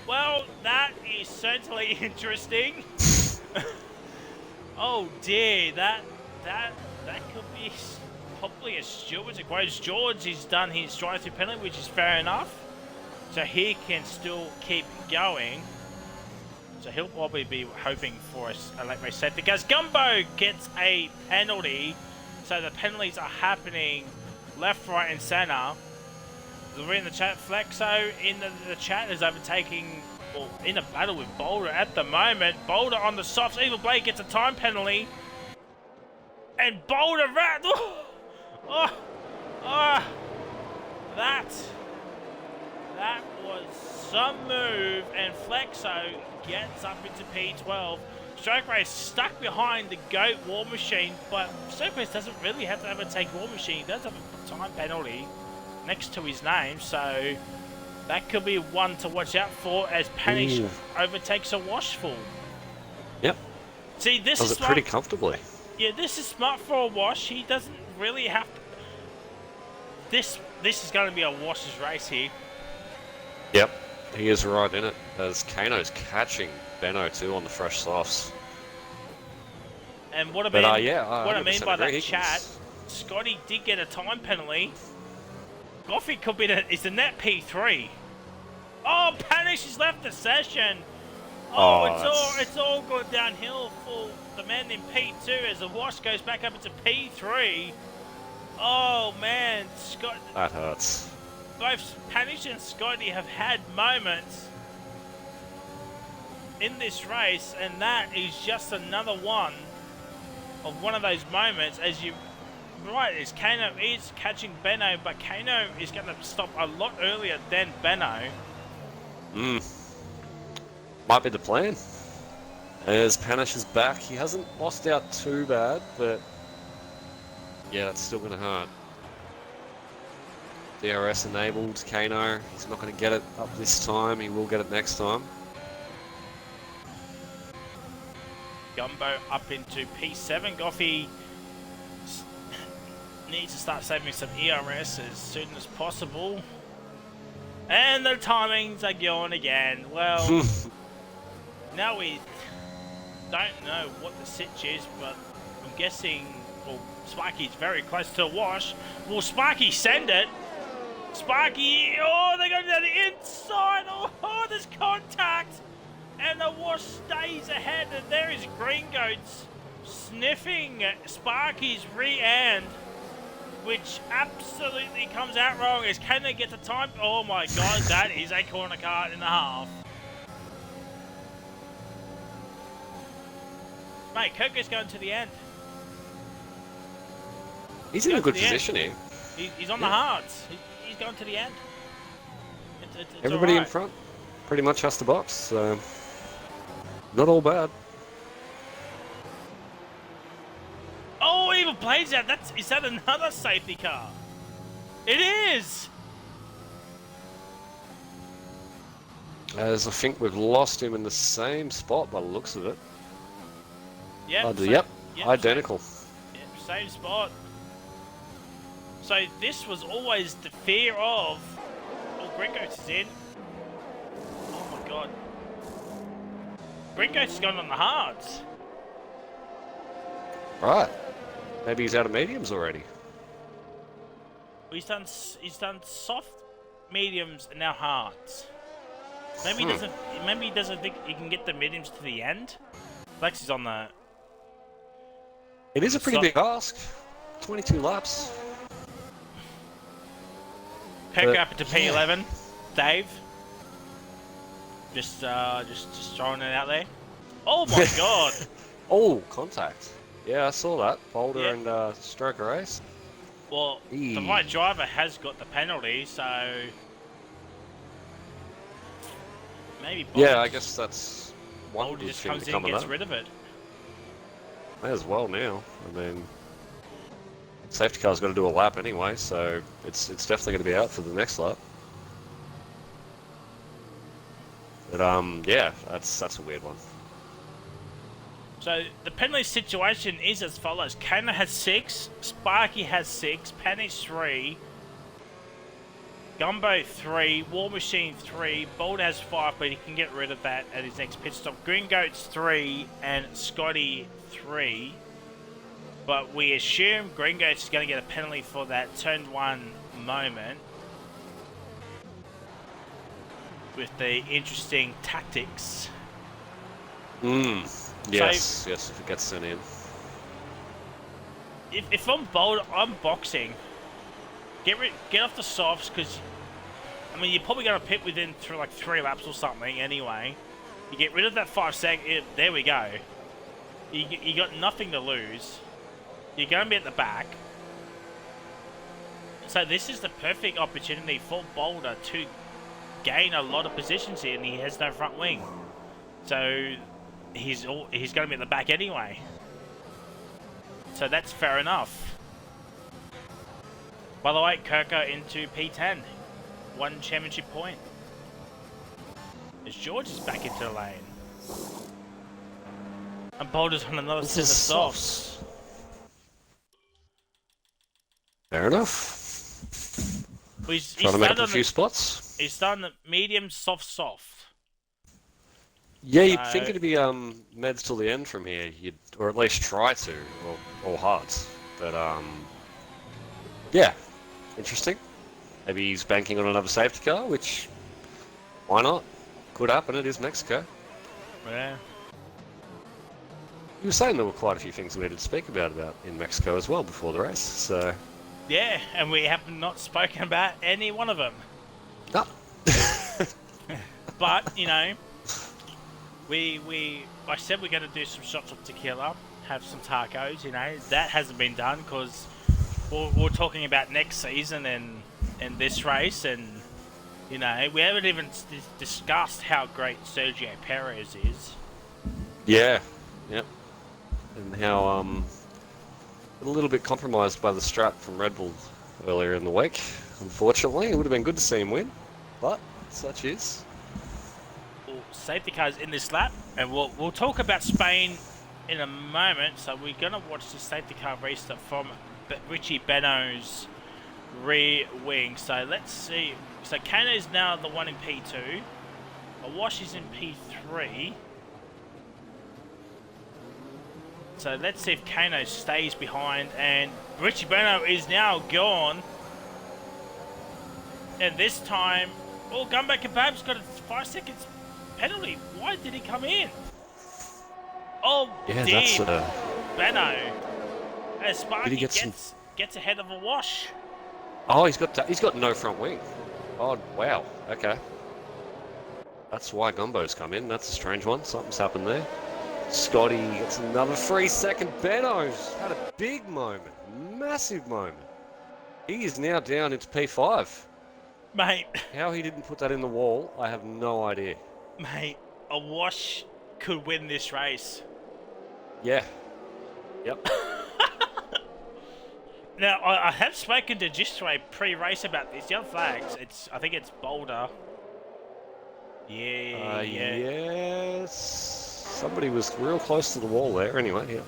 [SPEAKER 1] Well, that is certainly interesting. Oh dear, that that could be probably a Stewart's equation. George has done his drive-through penalty, which is fair enough. So he can still keep going. So he'll probably be hoping for a late race safety. Because Gumbo gets a penalty. So the penalties are happening left, right, and centre. We're in the chat. Flexo in the chat is overtaking, well, in a battle with Boulder at the moment. Boulder on the softs. Evil Blade gets a time penalty. And Boulder rat. That was some move, and Flexo gets up into P12. Stroke Race stuck behind the GOAT War Machine, but Stroke Race doesn't really have to overtake War Machine. He does have a time penalty next to his name, so that could be one to watch out for as Panish overtakes a Washful.
[SPEAKER 2] Yep.
[SPEAKER 1] See, this
[SPEAKER 2] Does
[SPEAKER 1] is
[SPEAKER 2] it pretty comfortably.
[SPEAKER 1] Yeah, this is smart for a wash. He doesn't really have to. This is going to be a wash's race here.
[SPEAKER 2] Yep, he is right in it, as Kano's catching Benno too on the fresh softs.
[SPEAKER 1] And what I mean, what I mean by
[SPEAKER 2] agree.
[SPEAKER 1] that chat, Scotty did get a time penalty. Goffey could be is the net P3. Oh, Panish has left the session. It's all gone downhill for the man in P2 as the wash goes back up into P3. Oh man, Scott.
[SPEAKER 2] That hurts.
[SPEAKER 1] Both Panish and Scotty have had moments in this race, and that is just another one of those moments. As you right, as Kano is catching Benno, but Kano is going to stop a lot earlier than Benno.
[SPEAKER 2] Might be the plan. As Panish is back, he hasn't lost out too bad, but yeah, it's still going to hurt. DRS enabled, Kano. He's not going to get it up this time. He will get it next time.
[SPEAKER 1] Gumbo up into P7. Goffey needs to start saving some ERS as soon as possible. And the timings are going again. Well, now we don't know what the sitch is, but I'm guessing, well, Sparky's very close to a wash. Will Sparky send it? Sparky, they go down the inside. Oh, there's contact. And the wash stays ahead. And there is Green Goats sniffing Sparky's rear end, which absolutely comes out wrong as Kano gets a time. Oh my god, that is a corner car and a half. Mate, Coco's going to the end.
[SPEAKER 2] He's in a good position here.
[SPEAKER 1] He's on the hards. He's going to the end. It's
[SPEAKER 2] Everybody
[SPEAKER 1] all
[SPEAKER 2] in
[SPEAKER 1] right.
[SPEAKER 2] front pretty much has to box, so not all bad.
[SPEAKER 1] Oh, Evil Blade's out. Is that another safety car? It is!
[SPEAKER 2] As I think we've lost him in the same spot by the looks of it.
[SPEAKER 1] Yep.
[SPEAKER 2] Yep, identical.
[SPEAKER 1] Same spot. So this was always the fear of... Oh, Gringos is in. Oh my god. Gringos has gone on the hards.
[SPEAKER 2] Right. Maybe he's out of mediums already.
[SPEAKER 1] He's done soft, mediums, and now hards. Maybe he doesn't. Maybe he doesn't think he can get the mediums to the end. Lex is on the.
[SPEAKER 2] It is a pretty big ask. 22 laps.
[SPEAKER 1] Pick up to P11, Dave. Just throwing it out there. Oh my god!
[SPEAKER 2] Oh, contact. Yeah, I saw that. Boulder
[SPEAKER 1] Yeah.
[SPEAKER 2] and Stroker Race.
[SPEAKER 1] Well, the right driver has got the penalty, so maybe.
[SPEAKER 2] Yeah, I guess that's one
[SPEAKER 1] Boulder
[SPEAKER 2] good
[SPEAKER 1] just
[SPEAKER 2] thing
[SPEAKER 1] comes
[SPEAKER 2] to
[SPEAKER 1] in
[SPEAKER 2] come
[SPEAKER 1] and
[SPEAKER 2] of
[SPEAKER 1] gets
[SPEAKER 2] that.
[SPEAKER 1] rid of it.
[SPEAKER 2] May as well now. I mean, safety car's got to do a lap anyway, so it's definitely going to be out for the next lap. But yeah, that's a weird one.
[SPEAKER 1] So the penalty situation is as follows: Kana has 6, Sparky has 6, Panish 3, Gumbo 3, War Machine 3, Bold has 5, but he can get rid of that at his next pit stop. Green Goats 3 and Scotty 3. But we assume Green Goats is going to get a penalty for that turn 1 moment. With the interesting tactics.
[SPEAKER 2] Yes, so, yes, if it gets sent in.
[SPEAKER 1] If I'm bold, I'm boxing. Get off the softs, because I mean you're probably going to pit within through like 3 laps or something anyway. You get rid of that 5 second. There we go. You got nothing to lose. You're going to be at the back. So this is the perfect opportunity for Boulder to gain a lot of positions here, and he has no front wing. So he's going to be at the back anyway. So that's fair enough. By the way, Kirko into P10. 1 championship point. As George is back into the lane. And Boulder's on another set of softs.
[SPEAKER 2] Fair enough.
[SPEAKER 1] Well, he's
[SPEAKER 2] trying to make up a few spots.
[SPEAKER 1] He's done the medium, soft.
[SPEAKER 2] Yeah, you'd think it'd be meds till the end from here, or at least try to, or hearts. But yeah, interesting. Maybe he's banking on another safety car, which why not? Could happen. It is Mexico.
[SPEAKER 1] Yeah.
[SPEAKER 2] You were saying there were quite a few things we needed to speak about in Mexico as well before the race. So
[SPEAKER 1] yeah, and we have not spoken about any one of them.
[SPEAKER 2] No.
[SPEAKER 1] But you know. I said we're going to do some shots of tequila, have some tacos, you know. That hasn't been done because we're talking about next season and this race, and, you know, we haven't even discussed how great Sergio Perez is.
[SPEAKER 2] Yeah, yep. And how a little bit compromised by the strap from Red Bull earlier in the week, unfortunately. It would have been good to see him win, but such is.
[SPEAKER 1] Safety cars in this lap, and we'll talk about Spain in a moment. So we're gonna watch the safety car restart from Richie Beno's rear wing. So let's see. So Kano is now the one in P2. Awash is in P3. So let's see if Kano stays behind, and Richie Beno is now gone. And this time, Gumbo Kebab's got a 5 seconds penalty. Why did he come in? Oh, yeah, dear. That's Beno. As Sparky gets ahead of Awash.
[SPEAKER 2] Oh, he's got no front wing. Oh, wow. Okay. That's why Gumbo's come in. That's a strange one. Something's happened there. Scotty gets another 3 second. Beno's had a big moment. Massive moment. He is now down into P5.
[SPEAKER 1] Mate.
[SPEAKER 2] How he didn't put that in the wall, I have no idea.
[SPEAKER 1] Mate, Awash could win this race.
[SPEAKER 2] Yeah. Yep.
[SPEAKER 1] Now, I have spoken to Gistray pre-race about this. The other flags, I think it's Boulder. Yeah.
[SPEAKER 2] Yes. Somebody was real close to the wall there. Anyway, yeah.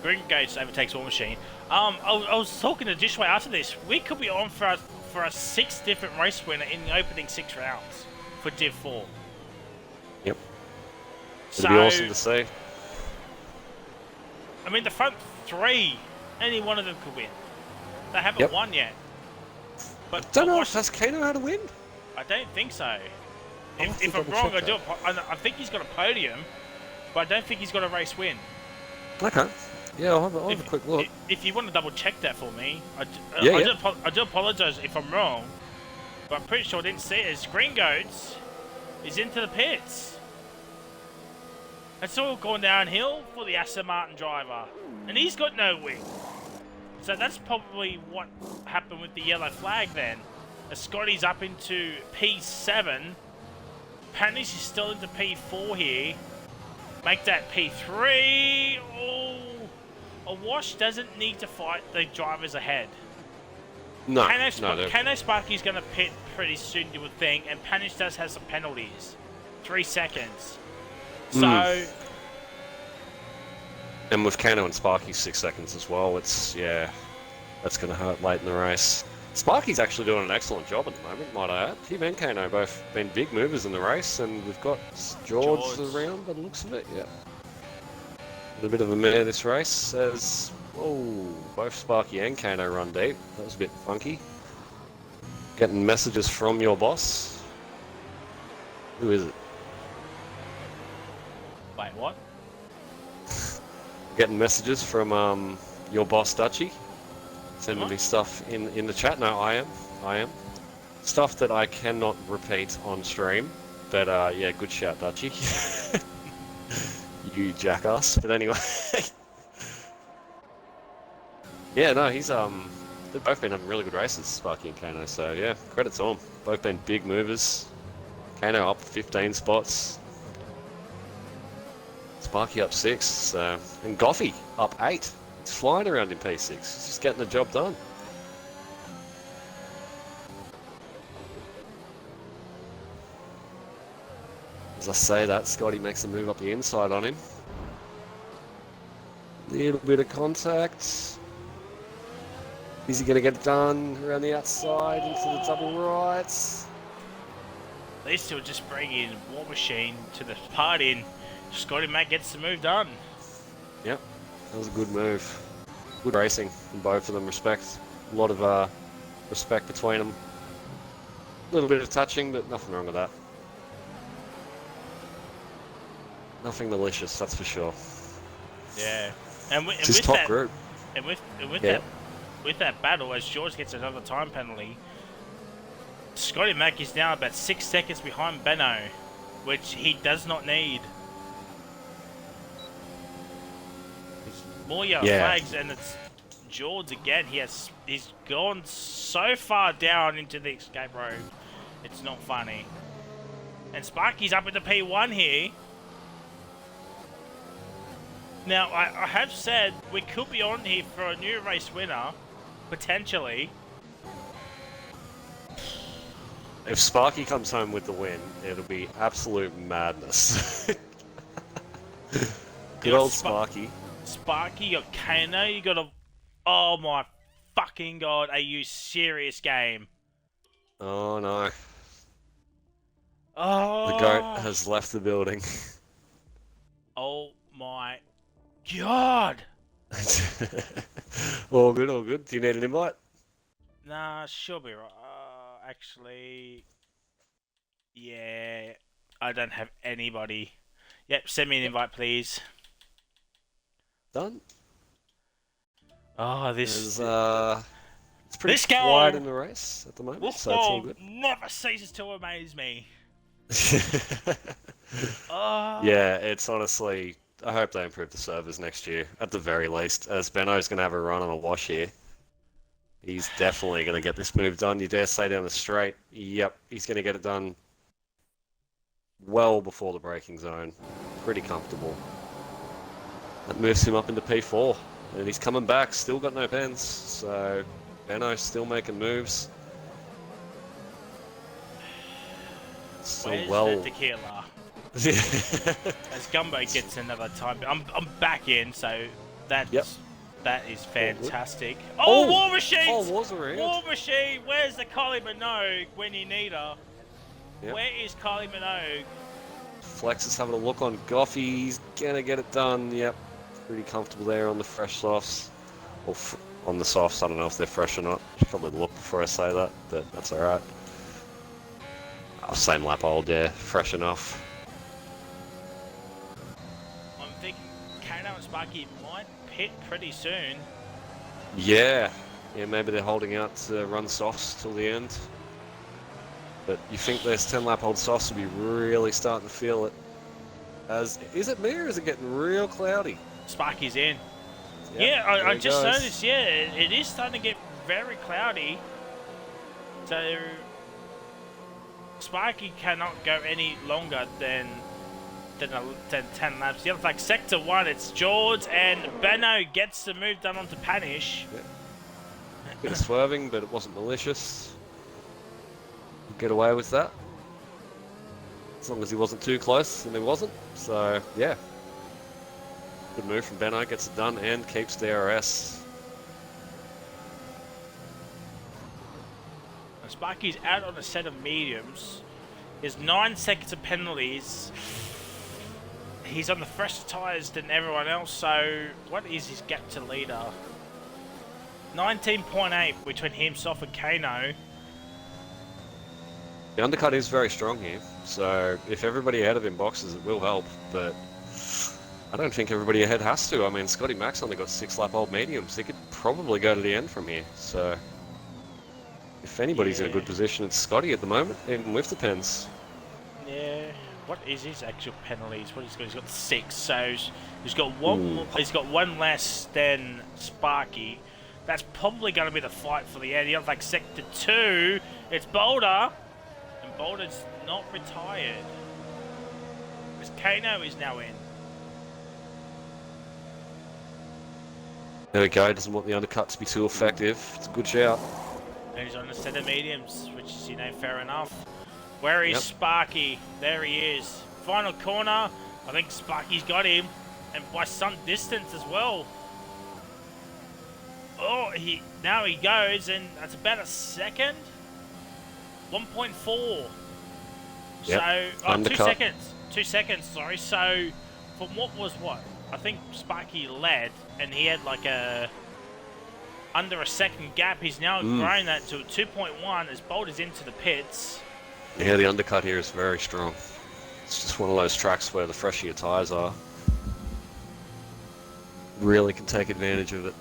[SPEAKER 1] Green Gates overtakes War Machine. I was talking to Gistray after this. We could be on for a 6 different race winner in the opening 6 rounds for Div 4.
[SPEAKER 2] Yep.
[SPEAKER 1] It'll
[SPEAKER 2] be awesome to see.
[SPEAKER 1] I mean, the front 3, any one of them could win. They haven't won yet. But
[SPEAKER 2] I don't know if has Kano had a win.
[SPEAKER 1] I don't think so. If I'm wrong, I think he's got a podium, but I don't think he's got a race win.
[SPEAKER 2] Okay. Yeah, I'll have a quick look.
[SPEAKER 1] If you want to double check that for me, I do apologise if I'm wrong, but I'm pretty sure I didn't see it. As Green Goats is into the pits. It's all gone downhill for the Aston Martin driver, and he's got no wing. So that's probably what happened with the yellow flag then. As Scotty's up into P7, Panish is still into P4 here. Make that P3. Oh, Awash doesn't need to fight the drivers ahead.
[SPEAKER 2] No,
[SPEAKER 1] Kano Sparky's going to pit pretty soon, you would think, and Panish does have some penalties. 3 seconds. So...
[SPEAKER 2] And with Kano and Sparky 6 seconds as well, that's going to hurt late in the race. Sparky's actually doing an excellent job at the moment, might I add. Him and Kano both been big movers in the race, and we've got George around by the looks of it, yeah. A bit of a mare this race, as Oh, both Sparky and Kano run deep. That was a bit funky. Getting messages from your boss. Who is it?
[SPEAKER 1] Wait, what?
[SPEAKER 2] Getting messages from your boss Dutchy. Sending
[SPEAKER 1] What?
[SPEAKER 2] me stuff in the chat. No, I am. Stuff that I cannot repeat on stream. But yeah, good shout, Dutchy. You jackass. But anyway. Yeah, no, they've both been having really good races, Sparky and Kano, so yeah, credit to them. Both been big movers. Kano up 15 spots. Sparky up 6, so, and Goffy up 8. He's flying around in P6, he's just getting the job done. As I say that, Scotty makes a move up the inside on him. Little bit of contact. Is he going to get it done around the outside into the double rights?
[SPEAKER 1] These two are just bringing War Machine to the party, and Scotty Mac gets the move done.
[SPEAKER 2] Yep, that was a good move. Good racing from both of them, respect. A lot of respect between them. A little bit of touching, but nothing wrong with that. Nothing malicious, that's for sure.
[SPEAKER 1] Yeah, and
[SPEAKER 2] It's his top group.
[SPEAKER 1] And with
[SPEAKER 2] Yeah.
[SPEAKER 1] with that battle, as George gets another time penalty, Scotty Mac is now about 6 seconds behind Benno, which he does not need. More yellow flags, and it's George again. He's gone so far down into the escape road. It's not funny. And Sparky's up in the P1 here. Now, I have said we could be on here for a new race winner, potentially.
[SPEAKER 2] If Sparky comes home with the win, it'll be absolute madness. Good old Sparky.
[SPEAKER 1] Sparky, you got Kano, you got a... Oh my fucking god, are you serious, game?
[SPEAKER 2] Oh no.
[SPEAKER 1] Oh.
[SPEAKER 2] The GOAT has left the building.
[SPEAKER 1] Oh my god.
[SPEAKER 2] All good, all good. Do you need an invite?
[SPEAKER 1] Nah, she'll be right. Actually... Yeah, I don't have anybody. Yep, send me an invite, please.
[SPEAKER 2] Done.
[SPEAKER 1] Oh, this...
[SPEAKER 2] It's pretty
[SPEAKER 1] This
[SPEAKER 2] quiet
[SPEAKER 1] game-
[SPEAKER 2] in the race at the moment,
[SPEAKER 1] This
[SPEAKER 2] so it's all
[SPEAKER 1] game
[SPEAKER 2] good.
[SPEAKER 1] never ceases to amaze me. Oh.
[SPEAKER 2] Yeah, it's honestly... I hope they improve the servers next year, at the very least, as Benno's going to have a run on a wash here. He's definitely going to get this move done. You dare say down the straight. Yep, he's going to get it done well before the braking zone. Pretty comfortable. That moves him up into P4. And he's coming back, still got no pens. So, Benno's still making moves. So
[SPEAKER 1] Where's
[SPEAKER 2] well...
[SPEAKER 1] the tequila? As Gumbo gets another time, I'm back in, so that is fantastic. Oh, War Machine!
[SPEAKER 2] Oh, War's around.
[SPEAKER 1] War Machine! Where's the Kylie Minogue when you need her?
[SPEAKER 2] Yep.
[SPEAKER 1] Where is Kylie Minogue?
[SPEAKER 2] Flex is having a look on Goffy. He's gonna get it done. Yep, pretty comfortable there on the fresh softs. Or on the softs, I don't know if they're fresh or not. Should probably look before I say that, but that's alright. Oh, same lap old, yeah, fresh enough.
[SPEAKER 1] I'm thinking Kano and Sparky might pit pretty soon.
[SPEAKER 2] Yeah, maybe they're holding out to run softs till the end. But you think those 10 lap old softs will be really starting to feel it. Is it me or is it getting real cloudy?
[SPEAKER 1] Sparky's in.
[SPEAKER 2] Yep,
[SPEAKER 1] Yeah,
[SPEAKER 2] there
[SPEAKER 1] I
[SPEAKER 2] it
[SPEAKER 1] just
[SPEAKER 2] goes.
[SPEAKER 1] noticed, yeah, it is starting to get very cloudy. So, Sparky cannot go any longer than 10 laps. The other like sector 1, it's George, and Benno gets the move done onto Panish.
[SPEAKER 2] Bit of swerving, but it wasn't malicious. Get away with that. As long as he wasn't too close, and he wasn't. So, yeah. Good move from Benno, gets it done, and keeps DRS.
[SPEAKER 1] Sparky's out on a set of mediums. There's 9 seconds of penalties. he's on the fresher tyres than everyone else, so what is his gap to leader? 19.8 between himself and Kano.
[SPEAKER 2] The undercut is very strong here, so if everybody ahead of him boxes, it will help, but I don't think everybody ahead has to. I mean, Scotty Max only got 6-lap old mediums. He could probably go to the end from here, so if anybody's in a good position, it's Scotty at the moment, even with the pens.
[SPEAKER 1] Yeah. What is his actual penalties? What he's got? He's got 6. So he's got one. He's got one less than Sparky. That's probably going to be the fight for the end. You have like sector 2. It's Boulder, and Boulder's not retired. Because Kano is now in.
[SPEAKER 2] There we go. Doesn't want the undercut to be too effective. It's a good shout.
[SPEAKER 1] And he's on a set of mediums, which is, you know, fair enough. Where is Sparky? There he is. Final corner. I think Sparky's got him. And by some distance as well. Oh, now he goes, and that's about a second. 1.4.
[SPEAKER 2] Yep.
[SPEAKER 1] So, 2 seconds. 2 seconds, sorry. So, from what was what? I think Sparky led, and he had like under a second gap. He's now grown that to 2.1 as Boulder's into the pits.
[SPEAKER 2] Yeah, the undercut here is very strong. It's just one of those tracks where the fresher your tyres are, really can take advantage of it.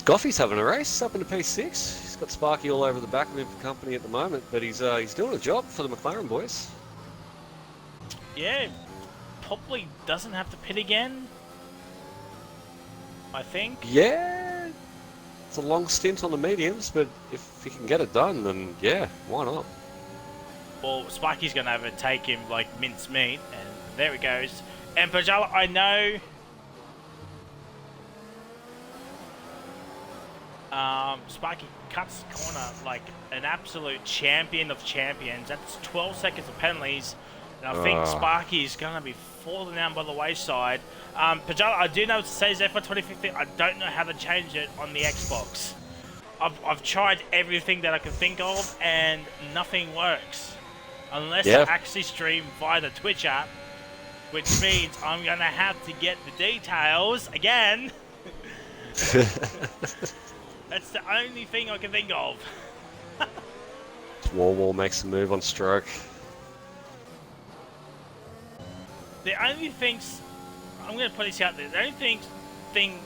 [SPEAKER 2] Goffey's having a race, up into P6. He's got Sparky all over the back of him for company at the moment, but he's doing a job for the McLaren boys.
[SPEAKER 1] Yeah, probably doesn't have to pit again, I think.
[SPEAKER 2] Yeah, it's a long stint on the mediums, but if he can get it done, then yeah, why not?
[SPEAKER 1] Well, Sparky's going to overtake him like mincemeat, and there he goes. And Pajala, I know... Sparky cuts the corner like an absolute champion of champions. That's 12 seconds of penalties, and I think Sparky is going to be falling down by the wayside. Pajala, I do know it says there for 2015. I don't know how to change it on the Xbox. I've tried everything that I can think of, and nothing works. Unless I actually stream via the Twitch app, which means I'm going to have to get the details again. That's the only thing I can think of.
[SPEAKER 2] Wall makes a move on stroke.
[SPEAKER 1] The only things... I'm going to put this out there. The only thing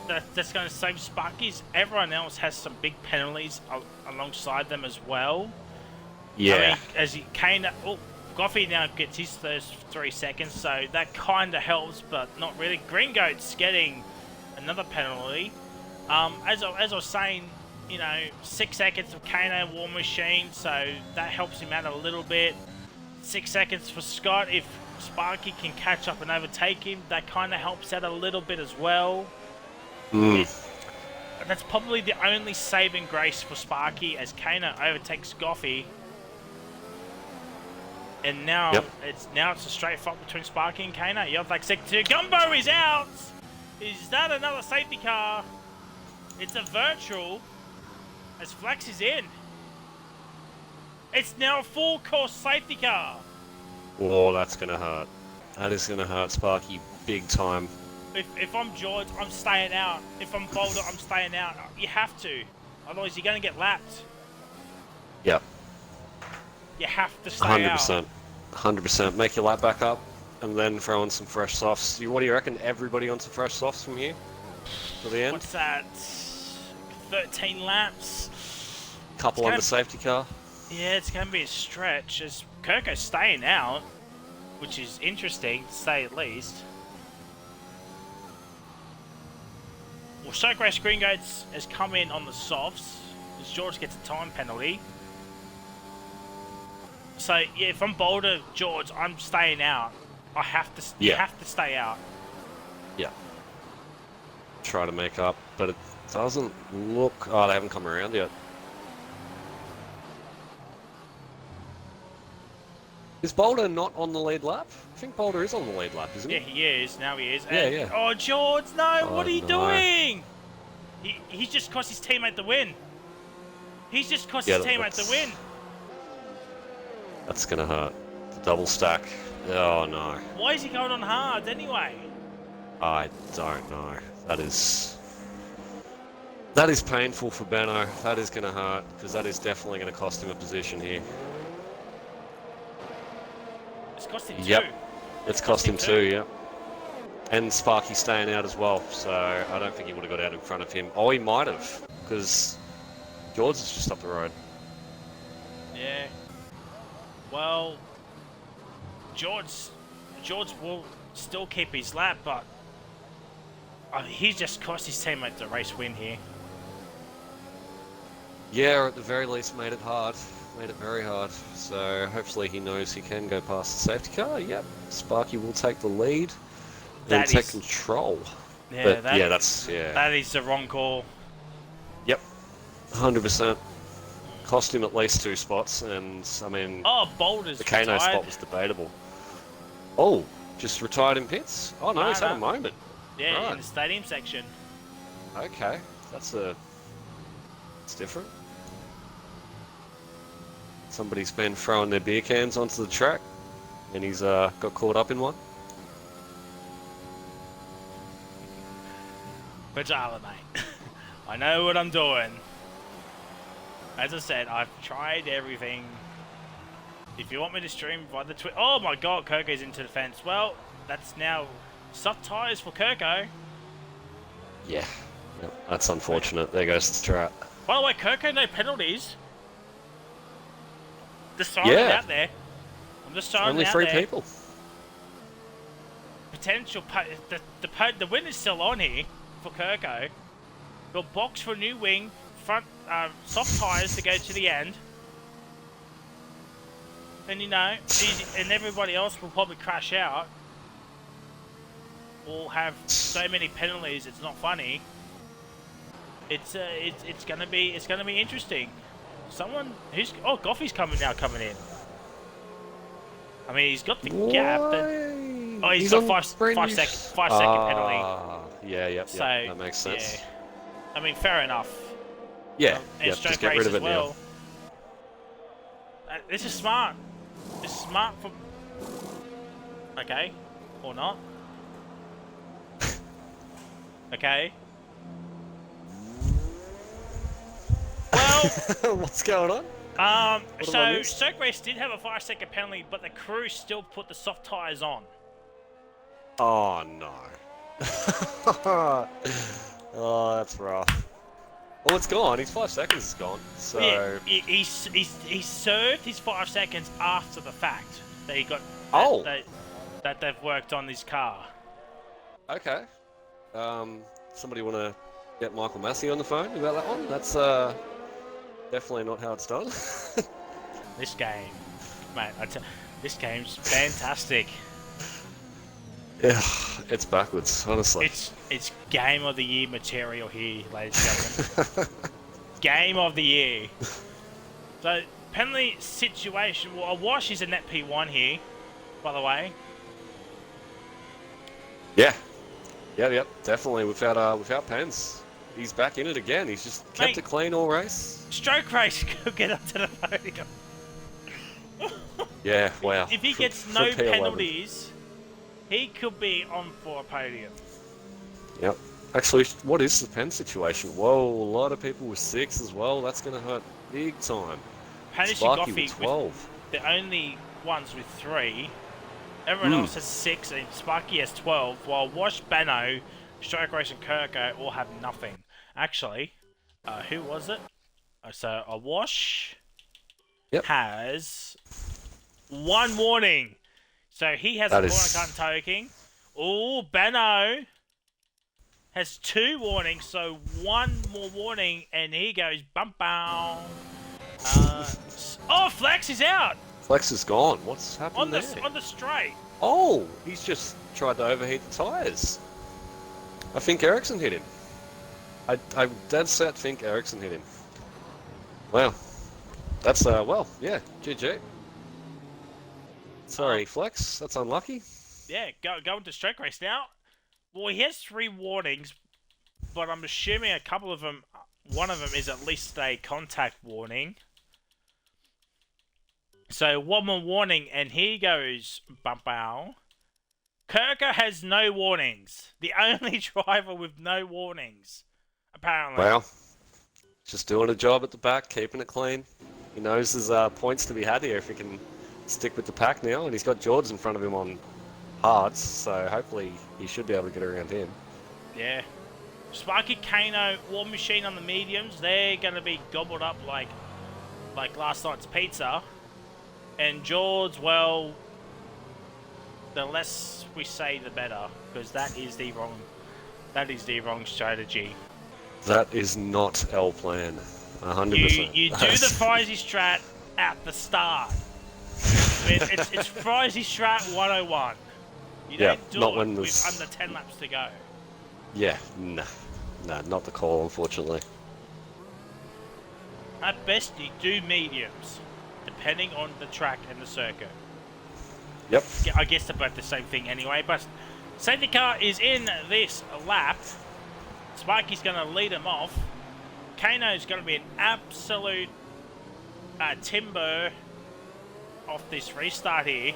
[SPEAKER 1] that's going to save Sparky is everyone else has some big penalties alongside them as well.
[SPEAKER 2] Yeah.
[SPEAKER 1] I mean, as he kind of... Oh, Goffey now gets his first 3 seconds, so that kind of helps, but not really. Green Goat's getting another penalty. As I was saying, you know, 6 seconds of Kano War Machine, so that helps him out a little bit. 6 seconds for Scott. If Sparky can catch up and overtake him, that kind of helps out a little bit as well. That's probably the only saving grace for Sparky as Kano overtakes Goffey. And now it's a straight fight between Sparky and Kano. You have like sector 2. Gumbo is out! Is that another safety car? It's a virtual as Flex is in. It's now a full course safety car.
[SPEAKER 2] Oh, that's going to hurt. That is going to hurt Sparky big time.
[SPEAKER 1] If I'm George, I'm staying out. If I'm Boulder, I'm staying out. You have to. Otherwise, you're going to get lapped.
[SPEAKER 2] Yep.
[SPEAKER 1] You have to stay
[SPEAKER 2] 100%.
[SPEAKER 1] out.
[SPEAKER 2] 100%. Make your lap back up and then throw on some fresh softs. What do you reckon? Everybody on some fresh softs from here to the end?
[SPEAKER 1] What's that? 13 laps.
[SPEAKER 2] Couple on the safety car.
[SPEAKER 1] Yeah, it's going to be a stretch. As Kirko's staying out, which is interesting to say at least. Well, Stoke Race Green Goats has come in on the softs, as George gets a time penalty. So yeah, if I'm Boulder, George, I'm staying out. I have to. You have to stay out.
[SPEAKER 2] Yeah. Try to make up, but it doesn't look... Oh, they haven't come around yet. Is Boulder not on the lead lap? I think Boulder is on the lead lap, isn't he?
[SPEAKER 1] Yeah, he is. Now he is.
[SPEAKER 2] Yeah,
[SPEAKER 1] And,
[SPEAKER 2] yeah.
[SPEAKER 1] Oh, George, no!
[SPEAKER 2] Oh,
[SPEAKER 1] What are you
[SPEAKER 2] no.
[SPEAKER 1] doing? He's just cost his teammate the win. He's just cost his teammate the win.
[SPEAKER 2] That's going to hurt. The double stack Oh no.
[SPEAKER 1] Why is he going on hard anyway?
[SPEAKER 2] I don't know. That is painful for Benno. That is going to hurt, because that is definitely going to cost him a position here.
[SPEAKER 1] It's cost him
[SPEAKER 2] Yep.
[SPEAKER 1] two.
[SPEAKER 2] It's cost him two, yeah. And Sparky staying out as well, so I don't think he would have got out in front of him. Oh, he might have, because George is just up the road.
[SPEAKER 1] Yeah. Well, George will still keep his lap, but he's just cost his teammate the race win here.
[SPEAKER 2] Yeah, or at the very least made it hard. Made it very hard. So hopefully he knows he can go past the safety car. Yep. Sparky will take the lead and take control.
[SPEAKER 1] Yeah,
[SPEAKER 2] but
[SPEAKER 1] that is the wrong call.
[SPEAKER 2] Yep. 100%. Cost him at least 2 spots, and I mean,
[SPEAKER 1] Boulder's
[SPEAKER 2] the Kano
[SPEAKER 1] retired.
[SPEAKER 2] spot was debatable. Oh, just retired in pits? Oh no, he's had a moment.
[SPEAKER 1] Yeah,
[SPEAKER 2] Right.
[SPEAKER 1] in the stadium section.
[SPEAKER 2] Okay, it's different. Somebody's been throwing their beer cans onto the track, and he's got caught up in one.
[SPEAKER 1] Pajala, mate. I know what I'm doing. As I said, I've tried everything. If you want me to stream via the Twitch... Oh my god, Kirko's into the fence. Well, that's now soft tyres for Kirko.
[SPEAKER 2] Yeah, yep, that's unfortunate. There goes the track.
[SPEAKER 1] By the way, Kirko, no penalties. Just throwing it out there. I'm just throwing
[SPEAKER 2] Only
[SPEAKER 1] it out
[SPEAKER 2] 3
[SPEAKER 1] there.
[SPEAKER 2] people.
[SPEAKER 1] Potential... The win is still on here for Kirko. Got box for a new wing. Front soft tyres to go to the end. And you know, and everybody else will probably crash out. Or have so many penalties, it's not funny. It's gonna be interesting. Someone who's Goffey's coming in. I mean, he's got the gap. But, he's got 5 second penalty.
[SPEAKER 2] Yeah, yep,
[SPEAKER 1] So
[SPEAKER 2] that makes sense.
[SPEAKER 1] Yeah. I mean, fair enough.
[SPEAKER 2] Yeah,
[SPEAKER 1] And
[SPEAKER 2] just
[SPEAKER 1] stroke
[SPEAKER 2] get
[SPEAKER 1] race
[SPEAKER 2] rid of
[SPEAKER 1] as
[SPEAKER 2] it
[SPEAKER 1] well. This is smart. This is smart for. Okay, or not. Okay. Well,
[SPEAKER 2] What's going on? What have I
[SPEAKER 1] so
[SPEAKER 2] missed?
[SPEAKER 1] Stoke Race did have a 5 second penalty, but the crew still put the soft tyres on.
[SPEAKER 2] Oh no. Oh, that's rough. Well, it's gone. His 5 seconds is gone. So
[SPEAKER 1] Yeah, he served his 5 seconds after the fact that he got. That they've worked on his car.
[SPEAKER 2] okay. Somebody want to get Michael Massey on the phone about that one? That's definitely not how it's done.
[SPEAKER 1] This game, mate, this game's fantastic.
[SPEAKER 2] Yeah, it's backwards, honestly.
[SPEAKER 1] It's game of the year material here, ladies and gentlemen. Game of the year. So penalty situation. Well, a wash is a net P1 here, by the way.
[SPEAKER 2] Yeah. Yep, definitely. Without Pence, he's back in it again. He's just kept it clean all race.
[SPEAKER 1] Stroke race could get up to the podium.
[SPEAKER 2] Yeah, wow.
[SPEAKER 1] If he gets no penalties, he could be on for a podium.
[SPEAKER 2] Yep. Actually, what is the Pence situation? Whoa, a lot of people with 6 as well. That's going to hurt big time.
[SPEAKER 1] Hanish and
[SPEAKER 2] Sparky
[SPEAKER 1] Goffey
[SPEAKER 2] with 12.
[SPEAKER 1] the only ones with 3. Everyone else has 6, and Sparky has 12, while Wash, Bano, Stroke Race, and Kirko all have nothing. Actually, who was it? So a Wash has 1 warning. So he has a corner cut toking. Oh, Bano has 2 warnings, so 1 more warning, and he goes bump bow. Oh, Flex is out.
[SPEAKER 2] Flex is gone. What's happened there?
[SPEAKER 1] On the straight.
[SPEAKER 2] Oh, he's just tried to overheat the tyres. I think Ericsson hit him. I dead set think Ericsson hit him. Wow. That's, yeah, GG. Sorry, Flex. That's unlucky.
[SPEAKER 1] Yeah, going to Stroke Race now. Well, he has 3 warnings, but I'm assuming a couple of them, one of them is at least a contact warning. So one more warning, and here goes, Bumpao. Kirker has no warnings. The only driver with no warnings, apparently.
[SPEAKER 2] Well, just doing a job at the back, keeping it clean. He knows there's points to be had here if he can stick with the pack now, and he's got George in front of him on hards, so hopefully he should be able to get around him.
[SPEAKER 1] Yeah. Sparky, Kano, War Machine on the mediums, they're going to be gobbled up like last night's pizza. And George, well, the less we say, the better, because that is the wrong strategy.
[SPEAKER 2] That is not our plan. 100%.
[SPEAKER 1] You do the Frizy strat at the start. It's Frizy strat 101. You don't do
[SPEAKER 2] not
[SPEAKER 1] it
[SPEAKER 2] when
[SPEAKER 1] with
[SPEAKER 2] there's...
[SPEAKER 1] under 10 laps to go.
[SPEAKER 2] Yeah, nah, not the call, unfortunately.
[SPEAKER 1] At best, you do mediums, depending on the track and the circuit.
[SPEAKER 2] Yep.
[SPEAKER 1] I guess they're both the same thing anyway, but safety car is in this lap. Sparky's going to lead him off. Kano's going to be an absolute timber off this restart here.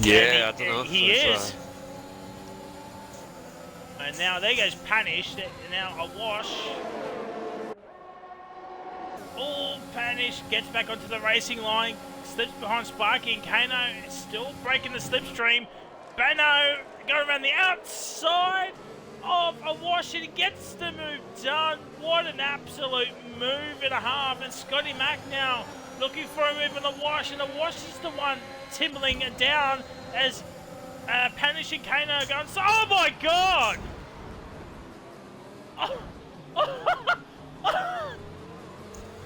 [SPEAKER 2] Yeah, I don't know.
[SPEAKER 1] He is. And now there goes Panish. Now a wash. Oh, Panish gets back onto the racing line. Slips behind Sparky, and Kano is still breaking the slipstream. Bano going around the outside of a wash, and he gets the move done. What an absolute move and a half. And Scotty Mack now looking for a move in the wash, and the wash is the one timbling down as Panish and Kano are going. So, oh my god!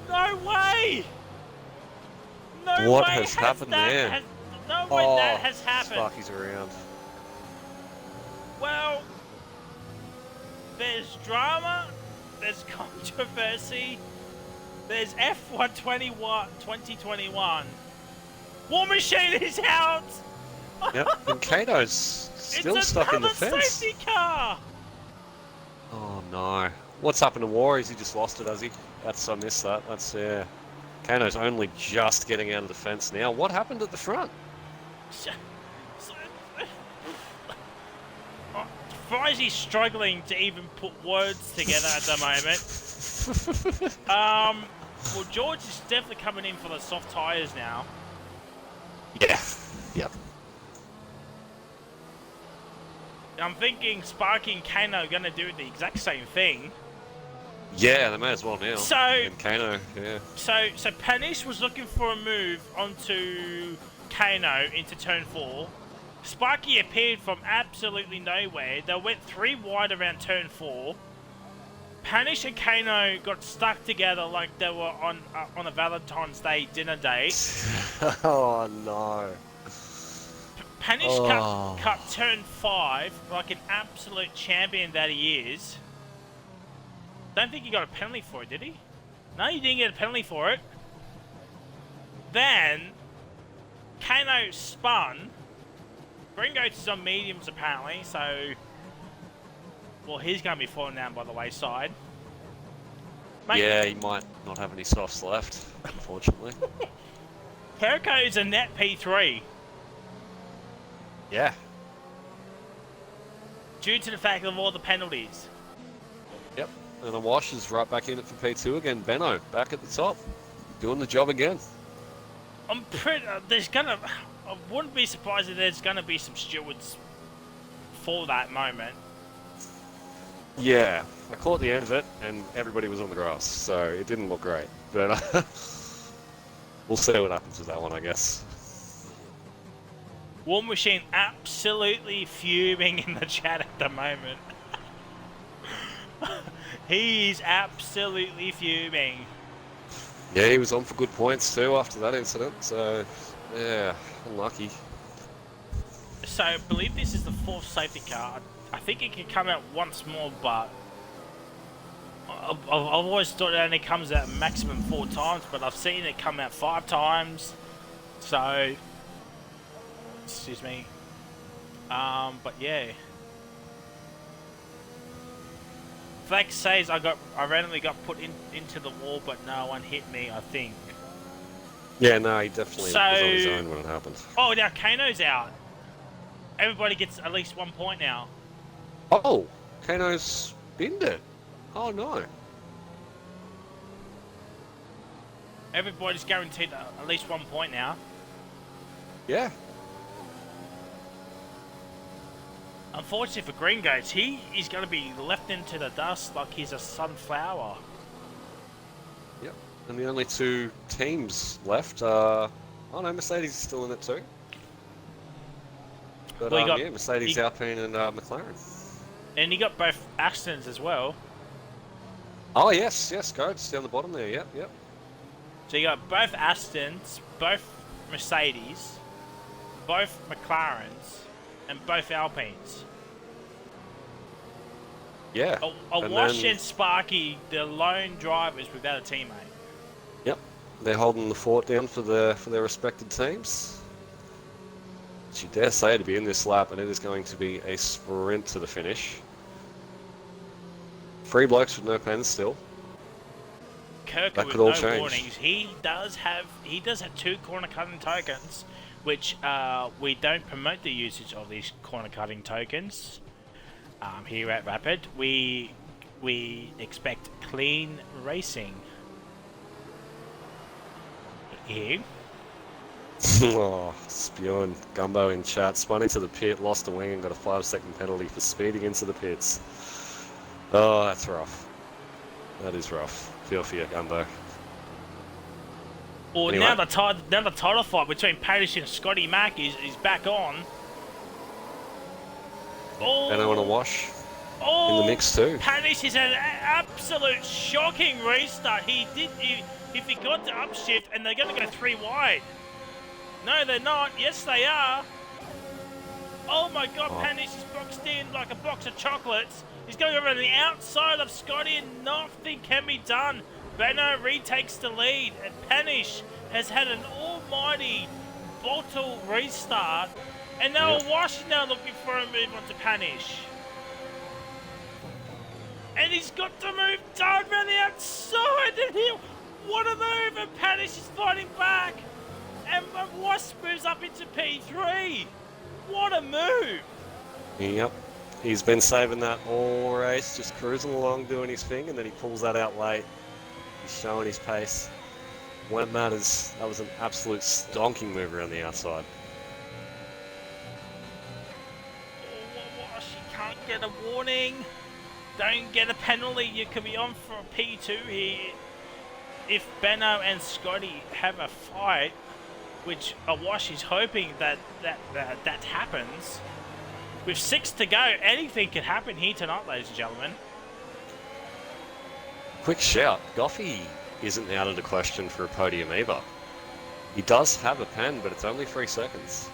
[SPEAKER 1] No way! No
[SPEAKER 2] What
[SPEAKER 1] way
[SPEAKER 2] has happened there?
[SPEAKER 1] No way that has happened.
[SPEAKER 2] Sparky's around.
[SPEAKER 1] Well, there's drama, there's controversy, there's F1 2021. War Machine is out!
[SPEAKER 2] Yep, and Kano's still stuck in the fence.
[SPEAKER 1] It's safety car!
[SPEAKER 2] Oh no. What's happened to War? Is he just lost it, has he? I missed that. That's, yeah. Kano's only just getting out of the fence now. What happened at the front?
[SPEAKER 1] Fry's struggling to even put words together at the moment. Well, George is definitely coming in for the soft tyres now.
[SPEAKER 2] Yeah. Yep.
[SPEAKER 1] I'm thinking Sparky and Kano are going to do the exact same thing.
[SPEAKER 2] Yeah, they may as well now.
[SPEAKER 1] So,
[SPEAKER 2] and Kano, yeah.
[SPEAKER 1] So Panish was looking for a move onto Kano into turn 4. Sparky appeared from absolutely nowhere. They went 3 wide around turn 4. Panish and Kano got stuck together like they were on a Valentine's Day dinner date.
[SPEAKER 2] Oh no.
[SPEAKER 1] Panish cut turn 5 like an absolute champion that he is. Don't think he got a penalty for it, did he? No, he didn't get a penalty for it. Then Kano spun. Gringos is on mediums apparently, so well, he's going to be falling down by the wayside. Mate,
[SPEAKER 2] Yeah, he might not have any softs left, unfortunately.
[SPEAKER 1] Perico is a net P3
[SPEAKER 2] Yeah.
[SPEAKER 1] due to the fact of all the penalties.
[SPEAKER 2] Yep. And the Wash is right back in it for P2 again. Benno, back at the top. Doing the job again.
[SPEAKER 1] I'm pretty. I wouldn't be surprised if there's gonna be some stewards for that moment.
[SPEAKER 2] Yeah. I caught the end of it, and everybody was on the grass, so it didn't look great. But we'll see what happens with that one, I guess.
[SPEAKER 1] War Machine absolutely fuming in the chat at the moment. He's absolutely fuming.
[SPEAKER 2] Yeah, he was on for good points too after that incident, so yeah, unlucky.
[SPEAKER 1] So I believe this is the 4th safety car. I think it can come out once more, but I've always thought it only comes out maximum 4 times, but I've seen it come out 5 times. So, excuse me. But yeah. Flex says I randomly got put into the wall, but no one hit me, I think.
[SPEAKER 2] Yeah, no, he definitely was on his
[SPEAKER 1] So-
[SPEAKER 2] own when it happened.
[SPEAKER 1] Oh, now Kano's out. Everybody gets at least 1 point now.
[SPEAKER 2] Oh, Kano's binned it. Oh no.
[SPEAKER 1] Everybody's guaranteed at least 1 point now.
[SPEAKER 2] Yeah.
[SPEAKER 1] Unfortunately for Green Goats, he is going to be left into the dust like he's a sunflower.
[SPEAKER 2] Yep. And the only two teams left are... Oh no, Mercedes is still in it too. But
[SPEAKER 1] Well, you got-
[SPEAKER 2] yeah, Mercedes,
[SPEAKER 1] you-
[SPEAKER 2] Alpine and McLaren.
[SPEAKER 1] And you got both Astons as well.
[SPEAKER 2] Oh yes, yes, Goats down the bottom there, yep, yep.
[SPEAKER 1] So you got both Astons, both Mercedes, both McLarens, and both Alpines.
[SPEAKER 2] Yeah.
[SPEAKER 1] A
[SPEAKER 2] And
[SPEAKER 1] Wash
[SPEAKER 2] then-
[SPEAKER 1] and Sparky, the lone drivers without a teammate.
[SPEAKER 2] Yep. They're holding the fort down for their respected teams. But you dare say to be in this lap, and it is going to be a sprint to the finish. 3 blokes with no pens still.
[SPEAKER 1] Kirk
[SPEAKER 2] That
[SPEAKER 1] with
[SPEAKER 2] could all
[SPEAKER 1] no
[SPEAKER 2] change.
[SPEAKER 1] warnings. He does have 2 corner cutting tokens, which we don't promote the usage of these corner cutting tokens here at Rapid. We expect clean racing here.
[SPEAKER 2] Oh, spewing gumbo in chat. Spun into the pit, lost a wing, and got a 5-second penalty for speeding into the pits. Oh, that's rough. That is rough. Feel for you, Gumbo.
[SPEAKER 1] Well,
[SPEAKER 2] Anyway.
[SPEAKER 1] now the title fight between Padish and Scotty Mack is back on. Oh,
[SPEAKER 2] And I want to wash
[SPEAKER 1] oh,
[SPEAKER 2] in the mix too.
[SPEAKER 1] Padish is an absolute shocking restart. If he got to upshift and they're going to go 3 wide. No, they're not. Yes, they are. Oh my God,
[SPEAKER 2] Oh.
[SPEAKER 1] Padish is boxed in like a box of chocolates. He's going over on the outside of Scotty and nothing can be done. Benno retakes the lead and Panish has had an almighty bottle restart. And now
[SPEAKER 2] Yep.
[SPEAKER 1] Wash now looking for a move onto Panish. And he's got the move done around the outside and what a move, and Panish is fighting back. And Wash moves up into P3. What a move.
[SPEAKER 2] Yep. He's been saving that all race, just cruising along doing his thing, and then he pulls that out late. He's showing his pace. When it matters, that was an absolute stonking move around the outside.
[SPEAKER 1] Oh, Wash, you can't get a warning. Don't get a penalty. You could be on for a P2 here. If Benno and Scotty have a fight, which Wash is hoping that happens. With 6 to go, anything can happen here tonight, ladies and gentlemen.
[SPEAKER 2] Quick shout, Goffey isn't out of the question for a podium either. He does have a pen, but it's only 3 seconds.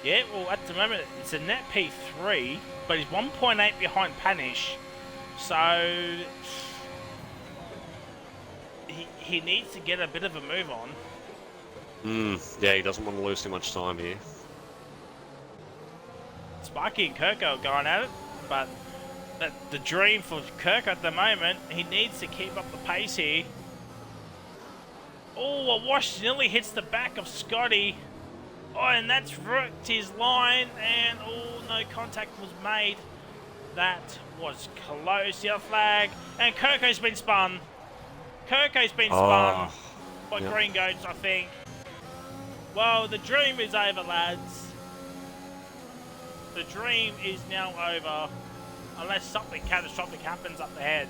[SPEAKER 1] Yeah, well, at the moment, it's a net P3, but he's 1.8 behind Panish. So, he needs to get a bit of a move on.
[SPEAKER 2] Yeah, he doesn't want to lose too much time here.
[SPEAKER 1] Sparky and Kirko are going at it, but the dream for Kirk at the moment, he needs to keep up the pace here. Oh, a Wash nearly hits the back of Scotty. Oh, and that's wrecked his line, and oh, no contact was made. That was close. Yellow flag, and Kirko's been spun. Kirko's been spun by
[SPEAKER 2] yep.
[SPEAKER 1] Green Goats, I think. Well, the dream is over, lads. The dream is now over, unless something catastrophic happens up ahead.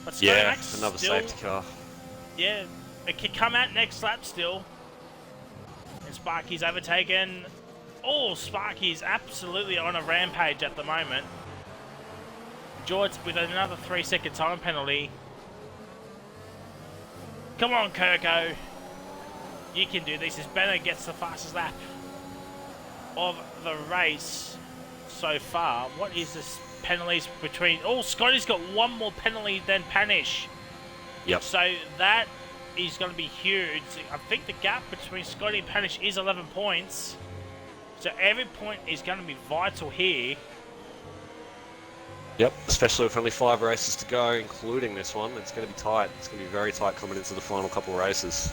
[SPEAKER 1] But Scotty
[SPEAKER 2] Yeah,
[SPEAKER 1] Mack's
[SPEAKER 2] another
[SPEAKER 1] still,
[SPEAKER 2] safety car.
[SPEAKER 1] Yeah, it could come out next lap still. And Sparky's overtaken. Oh, Sparky's absolutely on a rampage at the moment. George with another 3-second time penalty. Come on, Kirko. You can do this. As Benno gets the fastest lap of the race so far. What is this penalties between... Oh, Scotty's got 1 more penalty than Panish.
[SPEAKER 2] Yep.
[SPEAKER 1] So that is going to be huge. I think the gap between Scotty and Panish is 11 points. So every point is going to be vital here.
[SPEAKER 2] Yep, especially with only 5 races to go, including this one. It's going to be tight. It's going to be very tight coming into the final couple of races.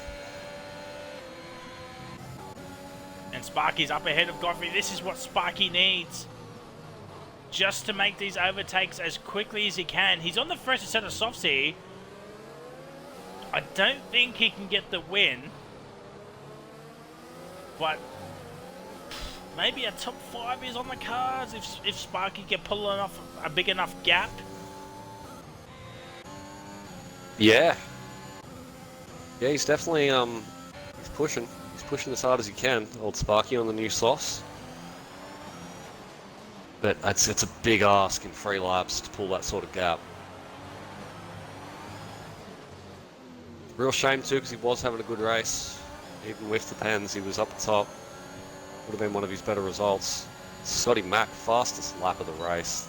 [SPEAKER 1] Sparky's up ahead of Godfrey. This is what Sparky needs. Just to make these overtakes as quickly as he can. He's on the fresher set of softs here. I don't think he can get the win. But maybe a top 5 is on the cards if Sparky can pull off a big enough gap.
[SPEAKER 2] Yeah. Yeah, he's definitely he's pushing. He's pushing as hard as he can. Old Sparky on the new softs. But it's a big ask in 3 laps to pull that sort of gap. Real shame too, because he was having a good race. Even with the pens, he was up the top. Would have been one of his better results. Scotty Mack, fastest lap of the race.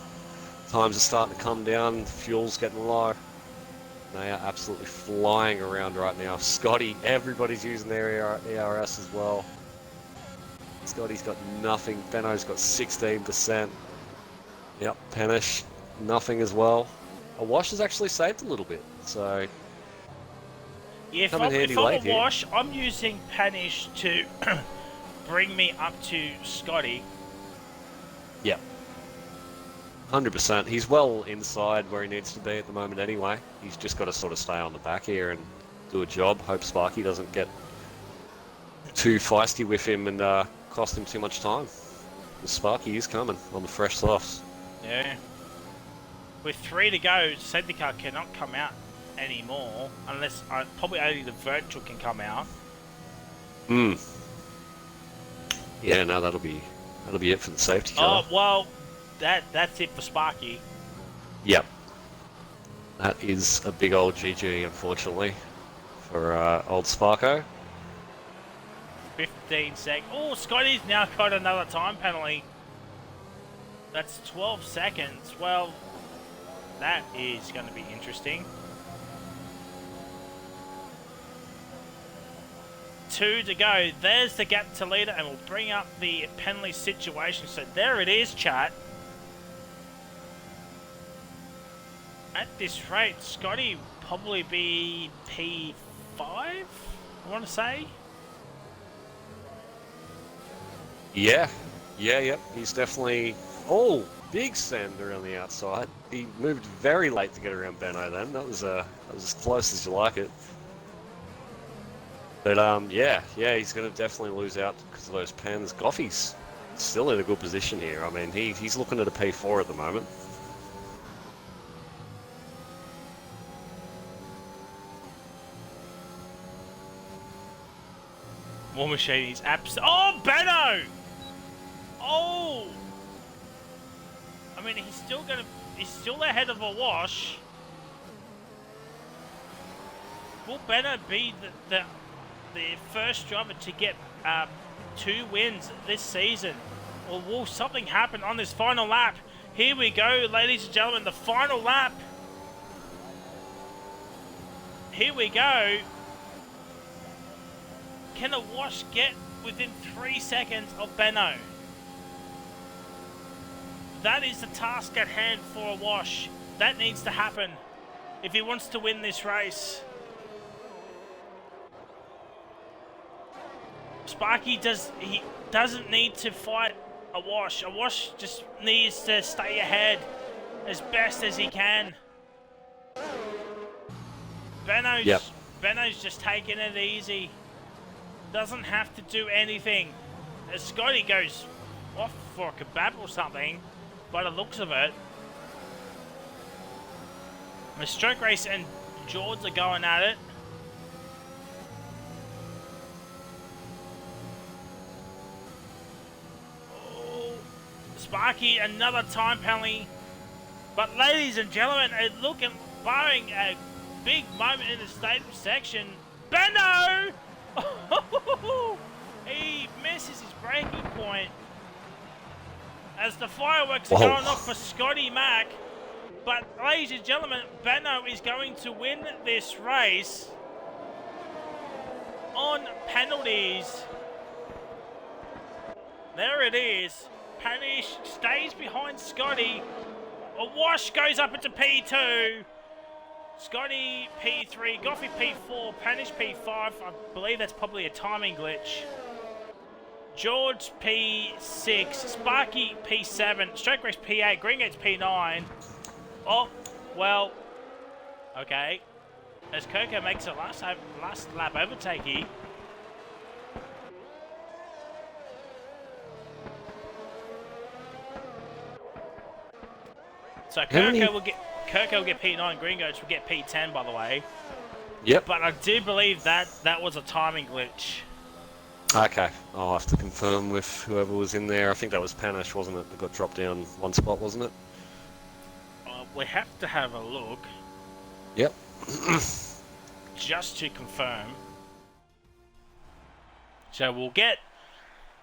[SPEAKER 2] Times are starting to come down, fuel's getting low. They are absolutely flying around right now. Scotty, everybody's using their ERS as well. Scotty's got nothing. Benno's got 16%. Yep, Penish, nothing as well. A wash has actually saved a little bit, so...
[SPEAKER 1] Yeah, if I'm a wash, I'm using Panish to bring me up to Scotty.
[SPEAKER 2] Yep. 100%. He's well inside where he needs to be at the moment anyway. He's just got to sort of stay on the back here and do a job. Hope Sparky doesn't get too feisty with him and cost him too much time. The Sparky is coming on the fresh softs.
[SPEAKER 1] Yeah. With 3 to go, safety car cannot come out anymore unless probably only the virtual can come out.
[SPEAKER 2] Yeah, no, that'll be it for the safety car.
[SPEAKER 1] Oh well, that's it for Sparky.
[SPEAKER 2] Yep. That is a big old GG, unfortunately, for old Sparko.
[SPEAKER 1] 15 seconds. Oh, Scotty's now got another time penalty. That's 12 seconds. Well, that is going to be interesting. 2 to go. There's the gap to leader, and we'll bring up the penalty situation. So there it is, chat. At this rate, Scotty will probably be P5, I want to say.
[SPEAKER 2] Yeah. Yep. He's definitely... Oh, big send around the outside. He moved very late to get around Benno then. That was as close as you like it. But yeah, he's going to definitely lose out because of those pens. Goffey's still in a good position here. I mean, he's looking at a P4 at the moment.
[SPEAKER 1] War Machine is Oh, Benno! Oh! I mean, he's still ahead of a wash. Will Benno be the first driver to get 2 wins this season? Or will something happen on this final lap? Here we go, ladies and gentlemen, the final lap. Here we go. Can a wash get within 3 seconds of Benno? That is the task at hand for a wash. That needs to happen if he wants to win this race. Sparky doesn't need to fight a wash. A wash just needs to stay ahead as best as he can. Benno's just taking it easy. Doesn't have to do anything. As Scotty goes off for a kebab or something, by the looks of it. The Stroke Race and George are going at it. Oh, Sparky, another time penalty. But ladies and gentlemen, barring a big moment in the stadium section, Benno! He misses his braking point as the fireworks are going off for Scotty Mack. But ladies and gentlemen, Benno is going to win this race on penalties. There it is. Panish stays behind Scotty. A wash goes up into P2. Scotty P3, Goffey P4, Panish P5. I believe that's probably a timing glitch. George P6, Sparky P7, Stroke Race P8, Green Gates P9. Oh, well, okay. As Coco makes a last lap overtake here. So Coco will get P9, Green Goats will get P10, by the way.
[SPEAKER 2] Yep.
[SPEAKER 1] But I do believe that was a timing glitch.
[SPEAKER 2] Okay, I'll have to confirm with whoever was in there. I think that was Panish, wasn't it? That got dropped down one spot, wasn't it?
[SPEAKER 1] We have to have a look.
[SPEAKER 2] Yep.
[SPEAKER 1] Just to confirm. So we'll get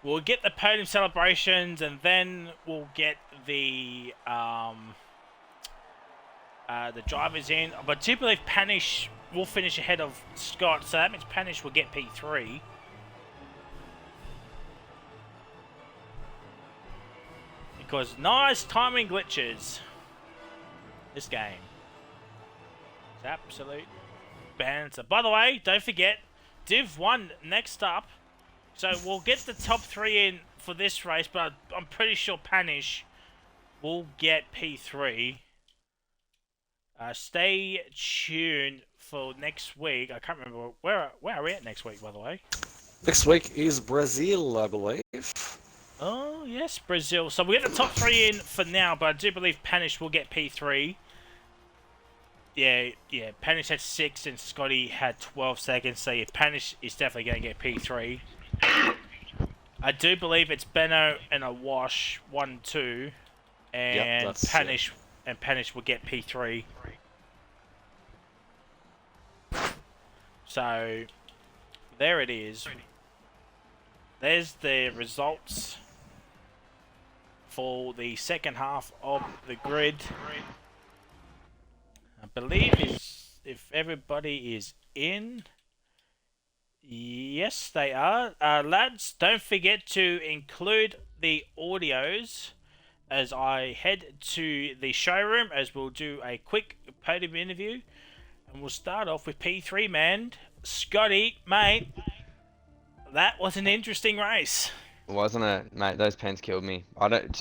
[SPEAKER 1] the podium celebrations, and then we'll get the drivers in. But I do believe Panish will finish ahead of Scott, so that means Panish will get P3. Because nice timing glitches. This game. It's absolute banter. By the way, don't forget, Div 1 next up. So we'll get the top 3 in for this race, but I'm pretty sure Panish will get P3. Stay tuned for next week. I can't remember where are we at next week, by the way.
[SPEAKER 2] Next week is Brazil, I believe.
[SPEAKER 1] Oh yes, Brazil. So we get the top 3 in for now, but I do believe Panish will get P3. Yeah. Panish had 6 and Scotty had 12 seconds. So yeah, Panish is definitely going to get P3. I do believe it's Benno and a wash 1-2, and
[SPEAKER 2] yep,
[SPEAKER 1] Panish will get P3. So there it is. There's the results for the second half of the grid. I believe if everybody is in. Yes, they are. Lads, don't forget to include the audios as I head to the showroom, as we'll do a quick podium interview. And we'll start off with P3, man. Scotty, mate, that was an interesting race.
[SPEAKER 4] Wasn't it, mate? Those pens killed me.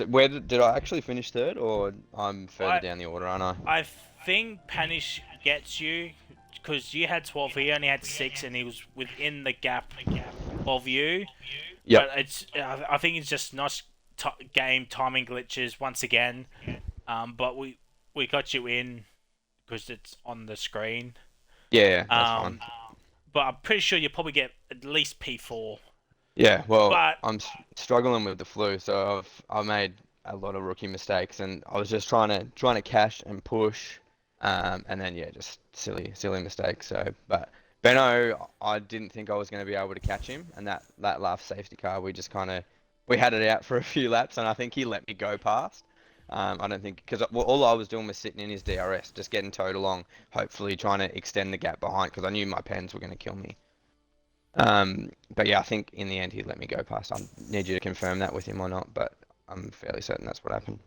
[SPEAKER 4] Where did I actually finish third, or I'm further down the order, aren't I?
[SPEAKER 1] I think Panish gets you, because you had 12, he only had 6, and he was within the gap of you.
[SPEAKER 4] Yeah.
[SPEAKER 1] But I think it's just nice game timing glitches once again. But we got you in because it's on the screen.
[SPEAKER 4] Yeah, that's fine.
[SPEAKER 1] But I'm pretty sure you'll probably get at least P4.
[SPEAKER 4] Yeah, well, I'm struggling with the flu, so I've made a lot of rookie mistakes, and I was just trying to cash and push, and then just silly mistakes. So, but Benno, I didn't think I was going to be able to catch him, and that last safety car, we had it out for a few laps, and I think he let me go past. I don't think, because all I was doing was sitting in his DRS, just getting towed along, hopefully trying to extend the gap behind, because I knew my pens were going to kill me. But yeah, I think in the end he let me go past. I need you to confirm that with him or not, but I'm fairly certain that's what happened.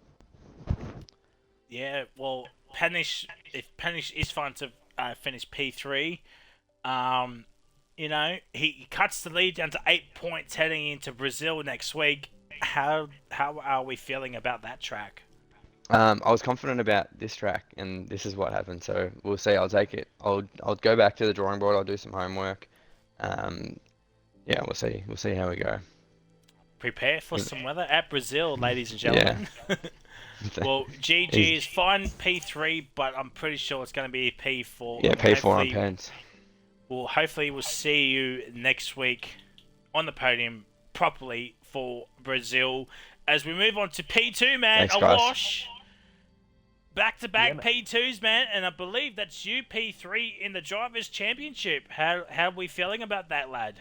[SPEAKER 1] Yeah, well, if Panish is fine to finish P3, he cuts the lead down to 8 points heading into Brazil next week. How are we feeling about that track?
[SPEAKER 4] I was confident about this track, and this is what happened. So we'll see. I'll take it. I'll go back to the drawing board. I'll do some homework. Yeah, we'll see. We'll see how we go.
[SPEAKER 1] Prepare for some weather at Brazil, ladies and gentlemen. Yeah. Well, GG is fine P3, but I'm pretty sure it's going to be P4.
[SPEAKER 4] Yeah, P4 on pens.
[SPEAKER 1] Well, hopefully we'll see you next week on the podium properly for Brazil. As we move on to P2, man,
[SPEAKER 4] Thanks,
[SPEAKER 1] a
[SPEAKER 4] guys.
[SPEAKER 1] wash. Back-to-back P2s, man, and I believe that's you, P3, in the Drivers' Championship. How are we feeling about that, lad?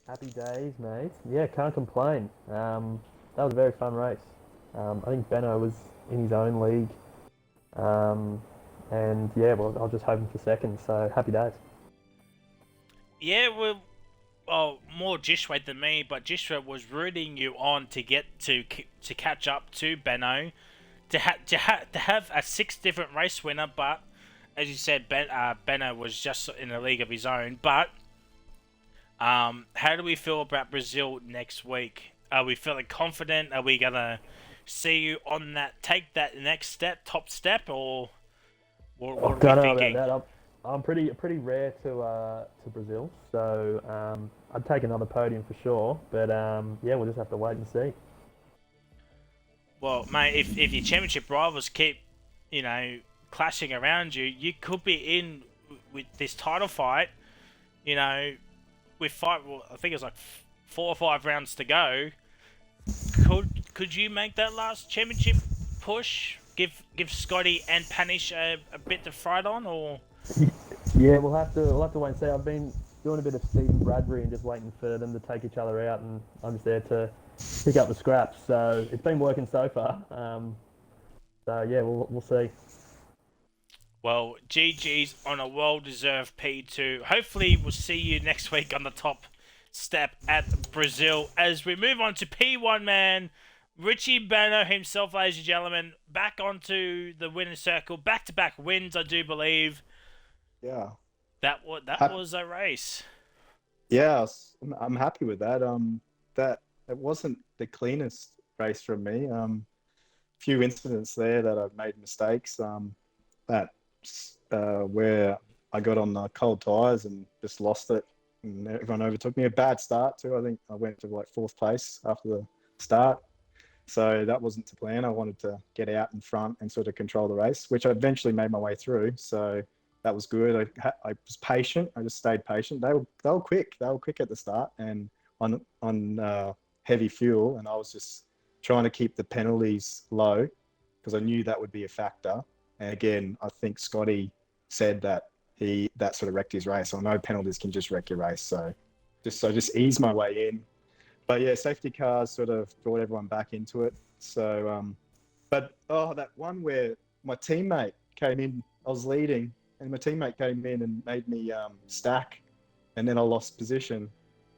[SPEAKER 5] Happy days, mate. Yeah, can't complain. That was a very fun race. I think Benno was in his own league. And yeah, well, I was just hoping for second, so happy days.
[SPEAKER 1] Yeah, well, more Jishway than me, but Jishway was rooting you on to get to catch up to Benno. To have a 6 different race winner, but as you said, Benno was just in a league of his own. But How do we feel about Brazil next week? Are we feeling confident? Are we gonna see you on that, take that next step, top step, or what are we
[SPEAKER 5] Don't know about
[SPEAKER 1] thinking?
[SPEAKER 5] that. I'm pretty rare to Brazil, so I'd take another podium for sure. But yeah, we'll just have to wait and see.
[SPEAKER 1] Well, mate, if your championship rivals keep, clashing around you, you could be in with this title fight. You know, with well, I think it's like 4 or 5 rounds to go. Could you make that last championship push? Give Scotty and Panish a bit to fight on, or
[SPEAKER 5] Yeah, we'll have to wait and see. I've been doing a bit of Stephen Bradbury and just waiting for them to take each other out, and I'm just there to pick up the scraps. So it's been working so far. So yeah, we'll see.
[SPEAKER 1] well, GG's on a well-deserved P2. Hopefully, we'll see you next week on the top step at Brazil as we move on to P1 man. Richie Banner himself, ladies and gentlemen, back onto the winner's circle. Back-to-back wins, I do believe.
[SPEAKER 6] Yeah.
[SPEAKER 1] That was a race.
[SPEAKER 6] Yeah, I'm happy with that. That it wasn't the cleanest race from me. Few incidents there that I've made mistakes. That where I got on the cold tires and just lost it, and everyone overtook me. A bad start too. I think I went to like 4th place after the start. So that wasn't the plan. I wanted to get out in front and sort of control the race, which I eventually made my way through. So that was good. I was patient. I just stayed patient. They were quick. They were quick at the start and on heavy fuel, and I was just trying to keep the penalties low because I knew that would be a factor. And again, I think Scotty said that that sort of wrecked his race. I know penalties can just wreck your race. So just ease my way in. But yeah, safety cars sort of brought everyone back into it. So, that one where my teammate came in, I was leading, and my teammate came in and made me stack, and then I lost position.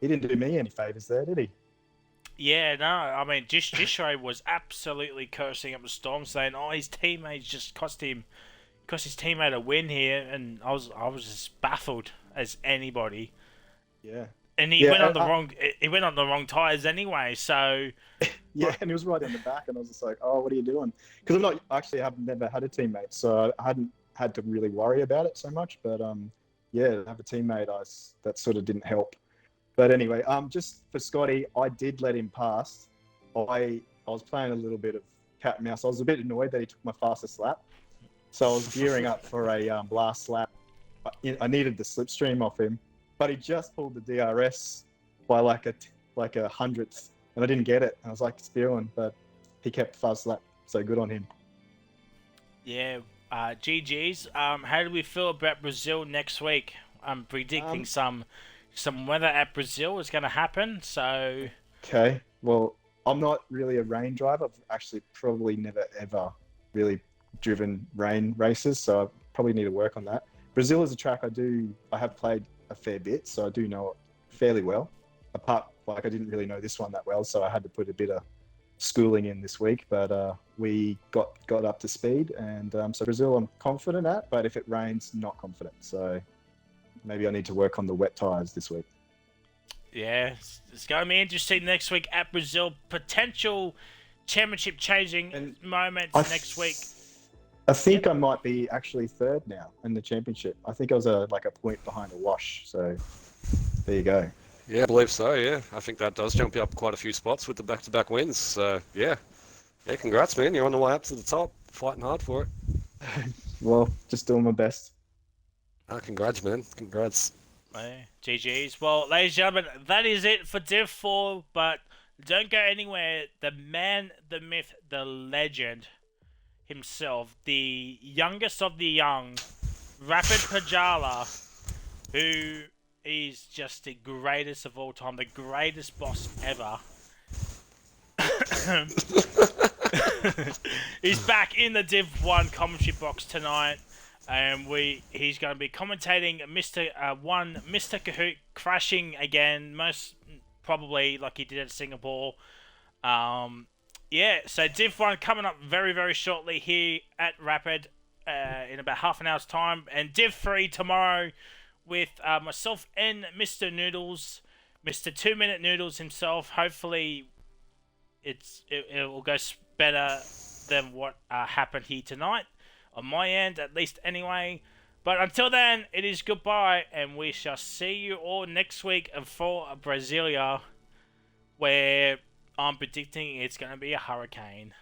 [SPEAKER 6] He didn't do me any favors there, did he?
[SPEAKER 1] Yeah, no, I mean, Jishre was absolutely cursing up a storm, saying, "Oh, his teammates just cost his teammate a win here," and I was just baffled as anybody.
[SPEAKER 6] Yeah.
[SPEAKER 1] And he went on the wrong tires anyway, so
[SPEAKER 6] yeah, and he was right in the back, and I was just like, "Oh, what are you doing?" Because I've never had a teammate, so I hadn't had to really worry about it so much. But yeah, to have a teammate, that sort of didn't help. But anyway, just for Scotty, I did let him pass. I was playing a little bit of cat and mouse. I was a bit annoyed that he took my fastest lap, so I was gearing up for a last lap. I needed the slipstream off him, but he just pulled the DRS by like a hundredth, and I didn't get it. I was like spewing, but he kept fast lap, so good on him.
[SPEAKER 1] yeah. GG's. How do we feel about Brazil next week? I'm predicting some weather at Brazil is going to happen. So
[SPEAKER 6] okay, well, I'm not really a rain driver. I've actually probably never ever really driven rain races, so I probably need to work on that. Brazil is a track I have played a fair bit, so I do know it fairly well. I didn't really know this one that well, so I had to put a bit of schooling in this week, but we got up to speed, and so Brazil I'm confident at, but if it rains, not confident. So maybe I need to work on the wet tires this week.
[SPEAKER 1] yeah, it's going to be interesting next week at Brazil. Potential championship changing moments next week.
[SPEAKER 6] I think I might be actually third now in the championship. I think I was a point behind a wash. So there you go.
[SPEAKER 2] Yeah, I believe so, yeah. I think that does jump you up quite a few spots with the back-to-back wins. So, yeah. Yeah, congrats, man. You're on the way up to the top. Fighting hard for it.
[SPEAKER 6] Well, just doing my best.
[SPEAKER 2] Congrats, man. Congrats.
[SPEAKER 1] GG's. Well, ladies and gentlemen, that is it for Div 4, but don't go anywhere. The man, the myth, the legend himself, the youngest of the young, Rapid Pajala, who is just the greatest of all time, the greatest boss ever. He's back in the Div 1 commentary box tonight, and he's going to be commentating Mr. Kahoot crashing again, most probably like he did at Singapore. Yeah, so Div 1 coming up very, very shortly here at Rapid in about half an hour's time, and Div 3 tomorrow with myself and Mr. Noodles. Mr. 2 Minute Noodles himself. Hopefully, it will go better than what happened here tonight, on my end at least anyway. But until then, it is goodbye, and we shall see you all next week for Brasilia, where I'm predicting it's going to be a hurricane.